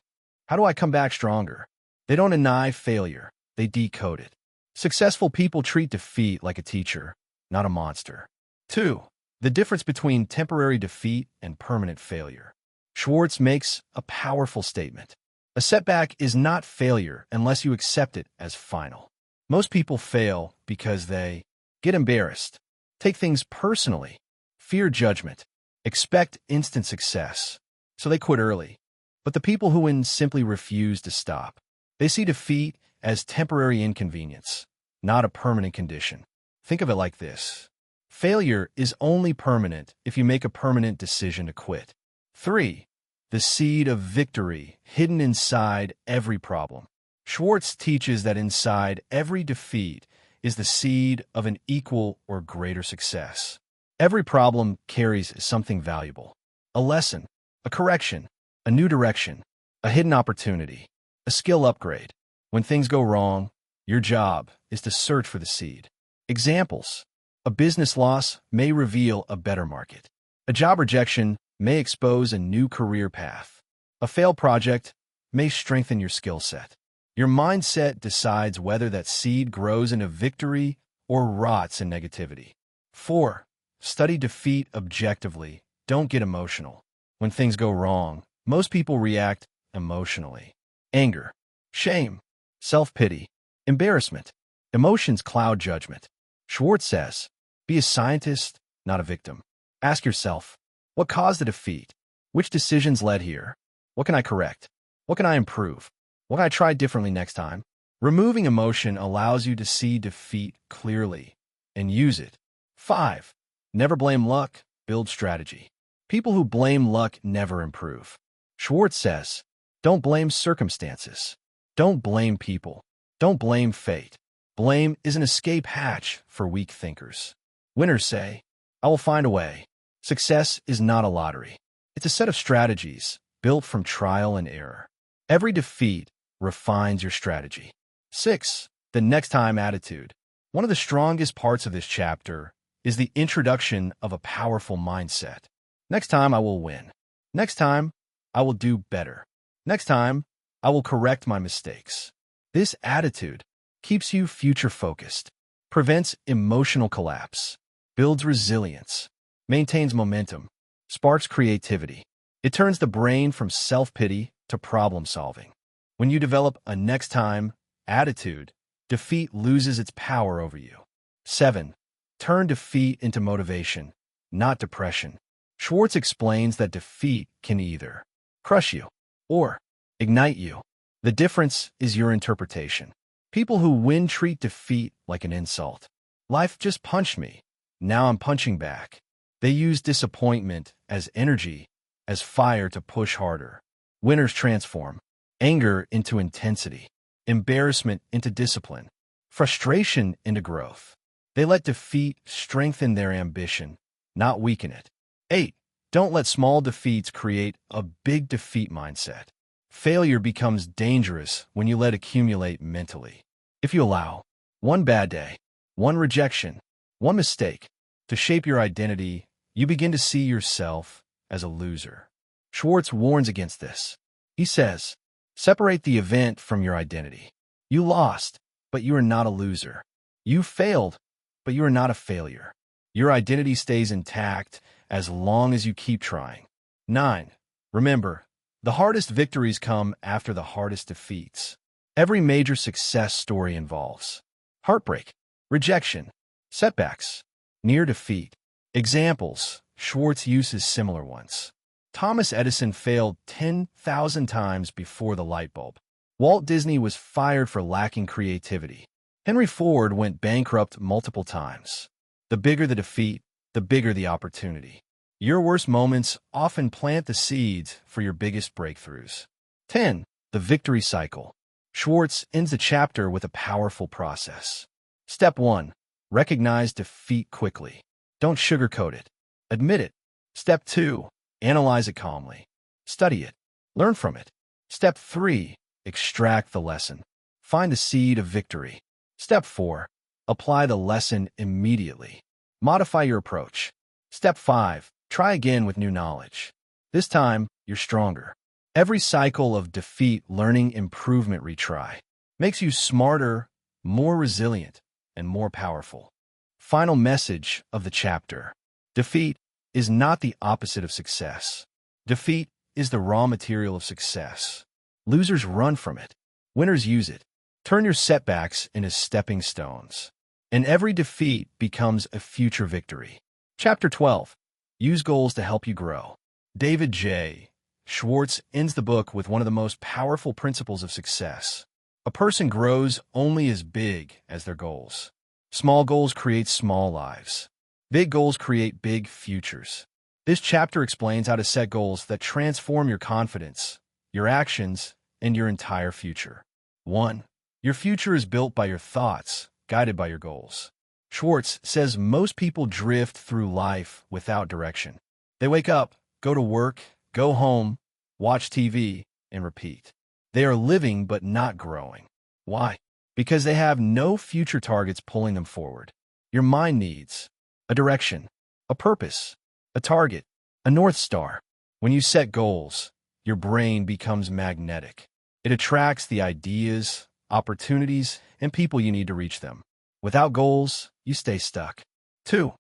How do I come back stronger?" They don't deny failure. They decode it. Successful people treat defeat like a teacher, not a monster. 2. The difference between temporary defeat and permanent failure. Schwartz makes a powerful statement. A setback is not failure unless you accept it as final. Most people fail because they get embarrassed, take things personally, fear judgment, expect instant success, so they quit early. But the people who win simply refuse to stop. They see defeat as temporary inconvenience, not a permanent condition. Think of it like this. Failure is only permanent if you make a permanent decision to quit. 3. The seed of victory hidden inside every problem. Schwartz teaches that inside every defeat is the seed of an equal or greater success. Every problem carries something valuable. A lesson, a correction, a new direction, a hidden opportunity, a skill upgrade. When things go wrong, your job is to search for the seed. Examples. A business loss may reveal a better market. A job rejection may expose a new career path. A failed project may strengthen your skill set. Your mindset decides whether that seed grows into victory or rots in negativity. 4. Study defeat objectively. Don't get emotional. When things go wrong, most people react emotionally. Anger, shame, self-pity, embarrassment. Emotions cloud judgment. Schwartz says, be a scientist, not a victim. Ask yourself, what caused the defeat? Which decisions led here? What can I correct? What can I improve? What can I try differently next time? Removing emotion allows you to see defeat clearly and use it. 5. Never blame luck, build strategy. People who blame luck never improve. Schwartz says, don't blame circumstances. Don't blame people. Don't blame fate. Blame is an escape hatch for weak thinkers. Winners say, I will find a way. Success is not a lottery. It's a set of strategies built from trial and error. Every defeat refines your strategy. 6. The next time attitude. One of the strongest parts of this chapter is the introduction of a powerful mindset. Next time I will win. Next time I will do better. Next time I will correct my mistakes. This attitude keeps you future-focused, prevents emotional collapse, builds resilience, maintains momentum, sparks creativity. It turns the brain from self-pity to problem-solving. When you develop a next-time attitude, defeat loses its power over you. 7. Turn defeat into motivation, not depression. Schwartz explains that defeat can either crush you or ignite you. The difference is your interpretation. People who win treat defeat like an insult. Life just punched me. Now I'm punching back. They use disappointment as energy, as fire to push harder. Winners transform anger into intensity, embarrassment into discipline, frustration into growth. They let defeat strengthen their ambition, not weaken it. 8. Don't let small defeats create a big defeat mindset. Failure becomes dangerous when you let it accumulate mentally. If you allow one bad day, one rejection, one mistake to shape your identity, you begin to see yourself as a loser. Schwartz warns against this. He says, separate the event from your identity. You lost, but you are not a loser. You failed, but you are not a failure. Your identity stays intact as long as you keep trying. 9. Remember, the hardest victories come after the hardest defeats. Every major success story involves heartbreak, rejection, setbacks, near defeat. Examples: Schwartz uses similar ones. Thomas Edison failed 10,000 times before the light bulb. Walt Disney was fired for lacking creativity. Henry Ford went bankrupt multiple times. The bigger the defeat, the bigger the opportunity. Your worst moments often plant the seeds for your biggest breakthroughs. 10. The victory cycle. Schwartz ends the chapter with a powerful process. Step 1. Recognize defeat quickly. Don't sugarcoat it. Admit it. Step 2. Analyze it calmly. Study it. Learn from it. Step 3. Extract the lesson. Find the seed of victory. Step 4. Apply the lesson immediately. Modify your approach. Step 5. Try again with new knowledge. This time, you're stronger. Every cycle of defeat, learning, improvement, retry makes you smarter, more resilient, and more powerful. Final message of the chapter. Defeat is not the opposite of success. Defeat is the raw material of success. Losers run from it. Winners use it. Turn your setbacks into stepping stones, and every defeat becomes a future victory. Chapter 12. Use goals to help you grow. David J. Schwartz ends the book with one of the most powerful principles of success. A person grows only as big as their goals. Small goals create small lives. Big goals create big futures. This chapter explains how to set goals that transform your confidence, your actions, and your entire future. 1. Your future is built by your thoughts, guided by your goals. Schwartz says most people drift through life without direction. They wake up, go to work, go home, watch TV, and repeat. They are living but not growing. Why? Because they have no future targets pulling them forward. Your mind needs a direction, a purpose, a target, a North Star. When you set goals, your brain becomes magnetic. It attracts the ideas, opportunities, and people you need to reach them. Without goals, you stay stuck. 2.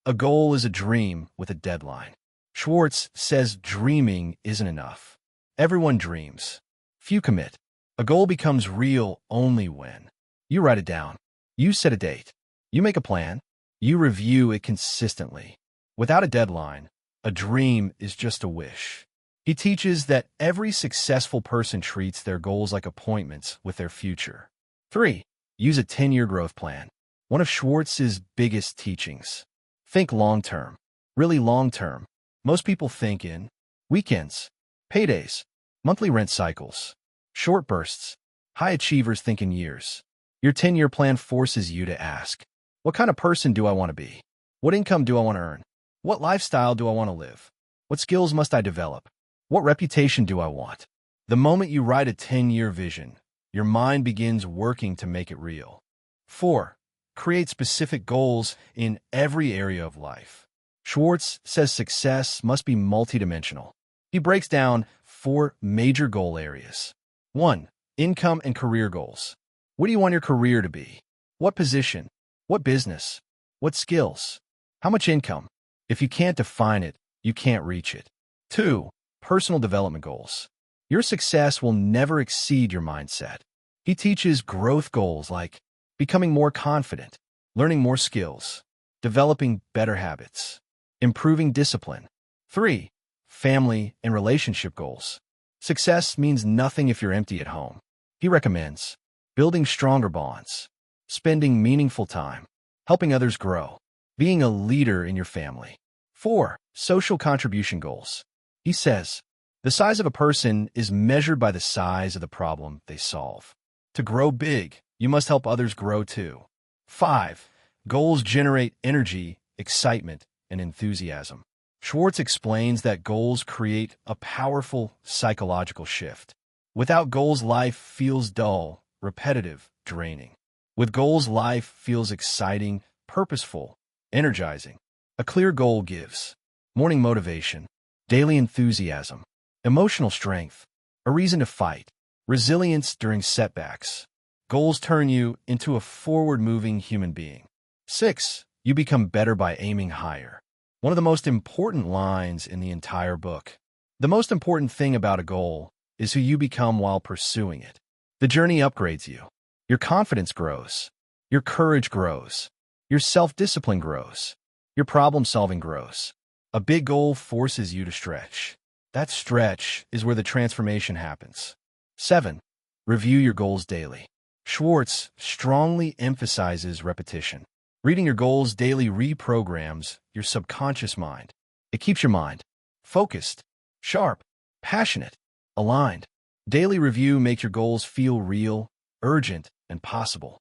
A goal is a dream with a deadline. Schwartz says dreaming isn't enough. Everyone dreams. Few commit. A goal becomes real only when you write it down, you set a date, you make a plan, you review it consistently. Without a deadline, a dream is just a wish. He teaches that every successful person treats their goals like appointments with their future. 3. Use a 10-year growth plan. One of Schwartz's biggest teachings. Think long-term. Really long-term. Most people think in weekends, paydays, monthly rent cycles, short bursts. High achievers think in years. Your 10-year plan forces you to ask, what kind of person do I want to be? What income do I want to earn? What lifestyle do I want to live? What skills must I develop? What reputation do I want? The moment you write a 10-year vision, your mind begins working to make it real. 4. Create specific goals in every area of life. Schwartz says success must be multidimensional. He breaks down 4 major goal areas. 1. Income and career goals. What do you want your career to be? What position? What business? What skills? How much income? If you can't define it, you can't reach it. 2. Personal development goals. Your success will never exceed your mindset. He teaches growth goals like becoming more confident, learning more skills, developing better habits, improving discipline. 3. Family and relationship goals. Success means nothing if you're empty at home. He recommends building stronger bonds, spending meaningful time, helping others grow, being a leader in your family. 4. Social contribution goals. He says, the size of a person is measured by the size of the problem they solve. To grow big, you must help others grow too. 5. Goals generate energy, excitement, and enthusiasm. Schwartz explains that goals create a powerful psychological shift. Without goals, life feels dull, repetitive, draining. With goals, life feels exciting, purposeful, energizing. A clear goal gives morning motivation, daily enthusiasm, emotional strength, a reason to fight, resilience during setbacks. Goals turn you into a forward-moving human being. 6. You become better by aiming higher. One of the most important lines in the entire book. The most important thing about a goal is who you become while pursuing it. The journey upgrades you. Your confidence grows. Your courage grows. Your self-discipline grows. Your problem-solving grows. A big goal forces you to stretch. That stretch is where the transformation happens. 7. Review your goals daily. Schwartz strongly emphasizes repetition. Reading your goals daily reprograms your subconscious mind. It keeps your mind focused, sharp, passionate, aligned. Daily review makes your goals feel real, urgent, and possible.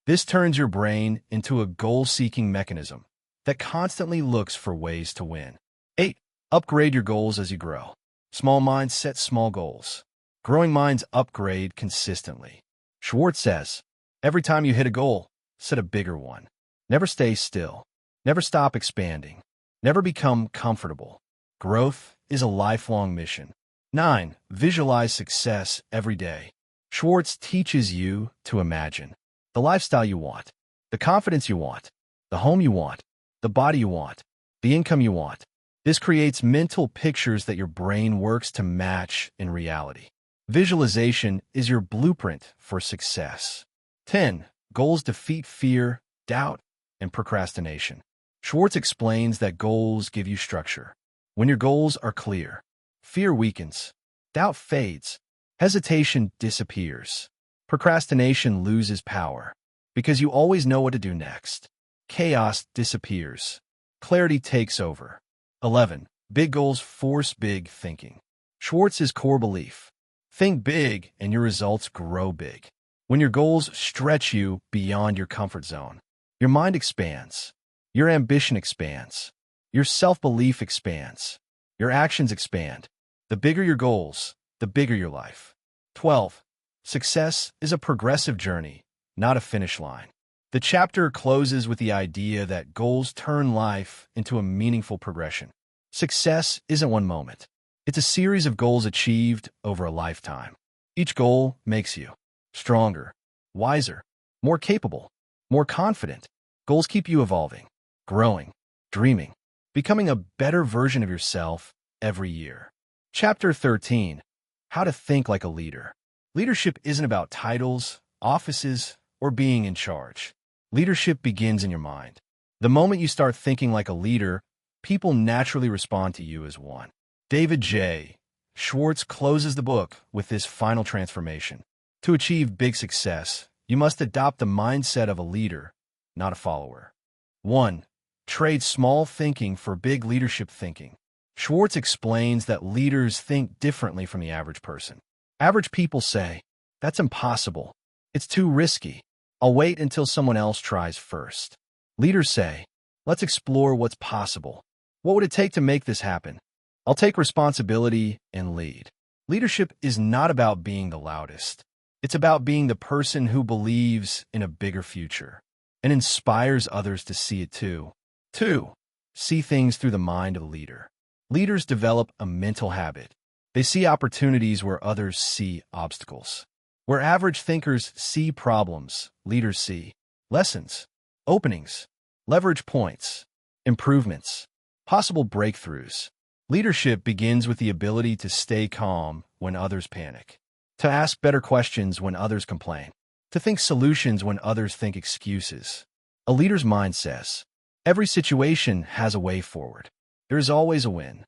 This turns your brain into a goal-seeking mechanism that constantly looks for ways to win. 8. Upgrade your goals as you grow. Small minds set small goals. Growing minds upgrade consistently. Schwartz says, every time you hit a goal, set a bigger one. Never stay still. Never stop expanding. Never become comfortable. Growth is a lifelong mission. 9. Visualize success every day. Schwartz teaches you to imagine the lifestyle you want, the confidence you want, the home you want, the body you want, the income you want. This creates mental pictures that your brain works to match in reality. Visualization is your blueprint for success. 10. Goals defeat fear, doubt, and procrastination. Schwartz explains that goals give you structure. When your goals are clear, fear weakens, doubt fades, hesitation disappears. Procrastination loses power because you always know what to do next. Chaos disappears. Clarity takes over. 11. Big goals force big thinking. Schwartz's core belief. Think big and your results grow big. When your goals stretch you beyond your comfort zone, your mind expands, your ambition expands, your self-belief expands, your actions expand. The bigger your goals, the bigger your life. 12. Success is a progressive journey, not a finish line. The chapter closes with the idea that goals turn life into a meaningful progression. Success isn't one moment. It's a series of goals achieved over a lifetime. Each goal makes you stronger, wiser, more capable, more confident. Goals keep you evolving, growing, dreaming, becoming a better version of yourself every year. Chapter 13. How to think like a leader. Leadership isn't about titles, offices, or being in charge. Leadership begins in your mind. The moment you start thinking like a leader, people naturally respond to you as one. David J. Schwartz closes the book with this final transformation. To achieve big success, you must adopt the mindset of a leader, not a follower. 1. Trade small thinking for big leadership thinking. Schwartz explains that leaders think differently from the average person. Average people say, "That's impossible. It's too risky. I'll wait until someone else tries first." Leaders say, "Let's explore what's possible. What would it take to make this happen? I'll take responsibility and lead." Leadership is not about being the loudest. It's about being the person who believes in a bigger future and inspires others to see it too. 2. See things through the mind of a leader. Leaders develop a mental habit. They see opportunities where others see obstacles. Where average thinkers see problems, leaders see lessons, openings, leverage points, improvements, possible breakthroughs. Leadership begins with the ability to stay calm when others panic, to ask better questions when others complain, to think solutions when others think excuses. A leader's mind says, every situation has a way forward. There is always a win.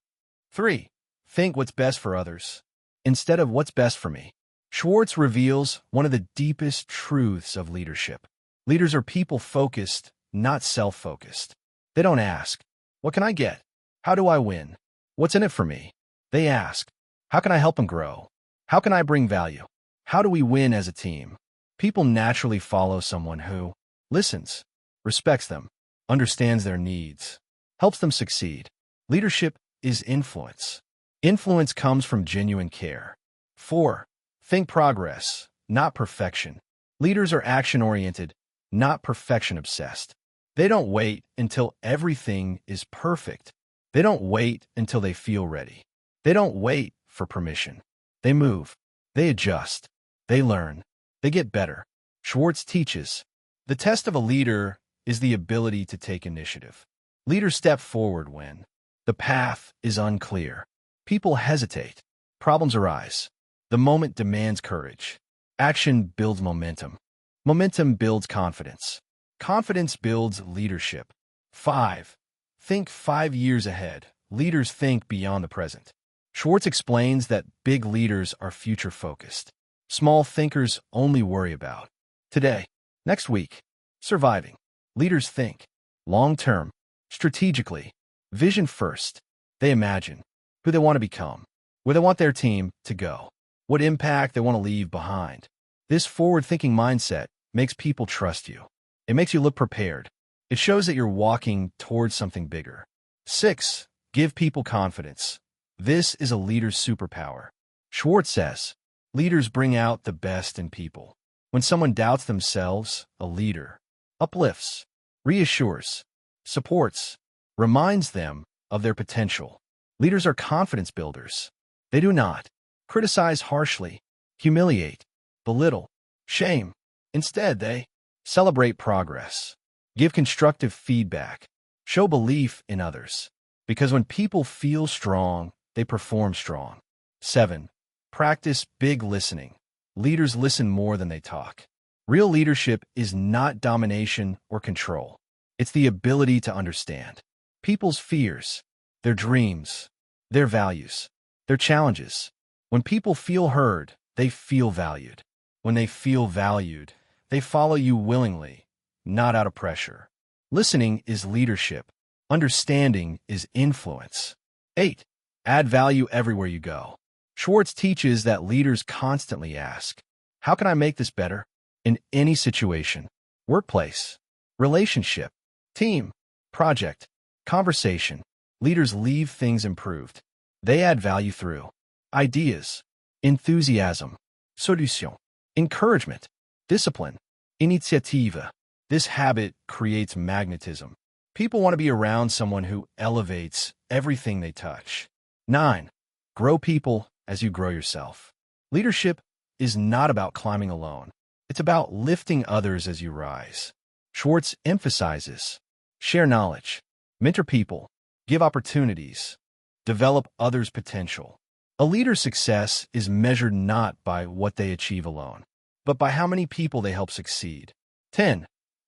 3. Think what's best for others instead of what's best for me. Schwartz reveals one of the deepest truths of leadership. Leaders are people-focused, not self-focused. They don't ask, what can I get? How do I win? What's in it for me? They ask, how can I help them grow? How can I bring value? How do we win as a team? People naturally follow someone who listens, respects them, understands their needs, helps them succeed. Leadership is influence. Influence comes from genuine care. 4. Think progress, not perfection. Leaders are action-oriented, not perfection-obsessed. They don't wait until everything is perfect. They don't wait until they feel ready. They don't wait for permission. They move. They adjust. They learn. They get better. Schwartz teaches, the test of a leader is the ability to take initiative. Leaders step forward when the path is unclear. People hesitate. Problems arise. The moment demands courage. Action builds momentum. Momentum builds confidence. Confidence builds leadership. 5. Think 5 years ahead. Leaders think beyond the present. Schwartz explains that big leaders are future-focused. Small thinkers only worry about today, next week, surviving. Leaders think long-term, strategically, vision first. They imagine who they want to become, where they want their team to go, what impact they want to leave behind. This forward-thinking mindset makes people trust you. It makes you look prepared. It shows that you're walking towards something bigger. 6. Give people confidence. This is a leader's superpower. Schwartz says, leaders bring out the best in people. When someone doubts themselves, a leader uplifts, reassures, supports, reminds them of their potential. Leaders are confidence builders. They do not criticize harshly, humiliate, belittle, shame. Instead, they celebrate progress, give constructive feedback, show belief in others. Because when people feel strong, they perform strong. 7. Practice big listening. Leaders listen more than they talk. Real leadership is not domination or control. It's the ability to understand people's fears, their dreams, their values, their challenges. When people feel heard, they feel valued. When they feel valued, they follow you willingly, not out of pressure. Listening is leadership. Understanding is influence. 8. Add value everywhere you go. Schwartz teaches that leaders constantly ask, how can I make this better? In any situation, workplace, relationship, team, project, conversation, leaders leave things improved. They add value through ideas, enthusiasm, solution, encouragement, discipline, initiativa. This habit creates magnetism. People want to be around someone who elevates everything they touch. 9. Grow people as you grow yourself. Leadership is not about climbing alone. It's about lifting others as you rise. Schwartz emphasizes, share knowledge, mentor people, give opportunities, develop others' potential. A leader's success is measured not by what they achieve alone, but by how many people they help succeed. 10.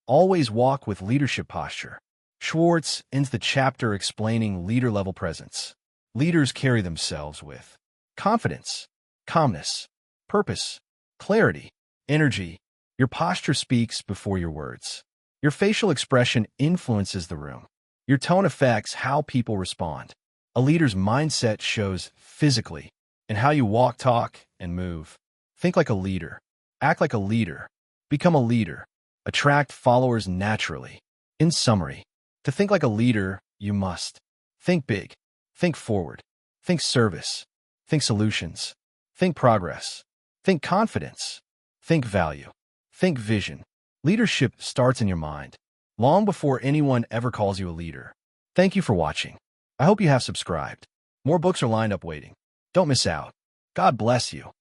Always walk with leadership posture. Schwartz ends the chapter explaining leader-level presence. Leaders carry themselves with confidence, calmness, purpose, clarity, energy. Your posture speaks before your words. Your facial expression influences the room. Your tone affects how people respond. A leader's mindset shows physically in how you walk, talk, and move. Think like a leader. Act like a leader. Become a leader. Attract followers naturally. In summary, to think like a leader, you must think big, think forward, think service, think solutions, think progress, think confidence, think value, think vision. Leadership starts in your mind, long before anyone ever calls you a leader. Thank you for watching. I hope you have subscribed. More books are lined up waiting. Don't miss out. God bless you.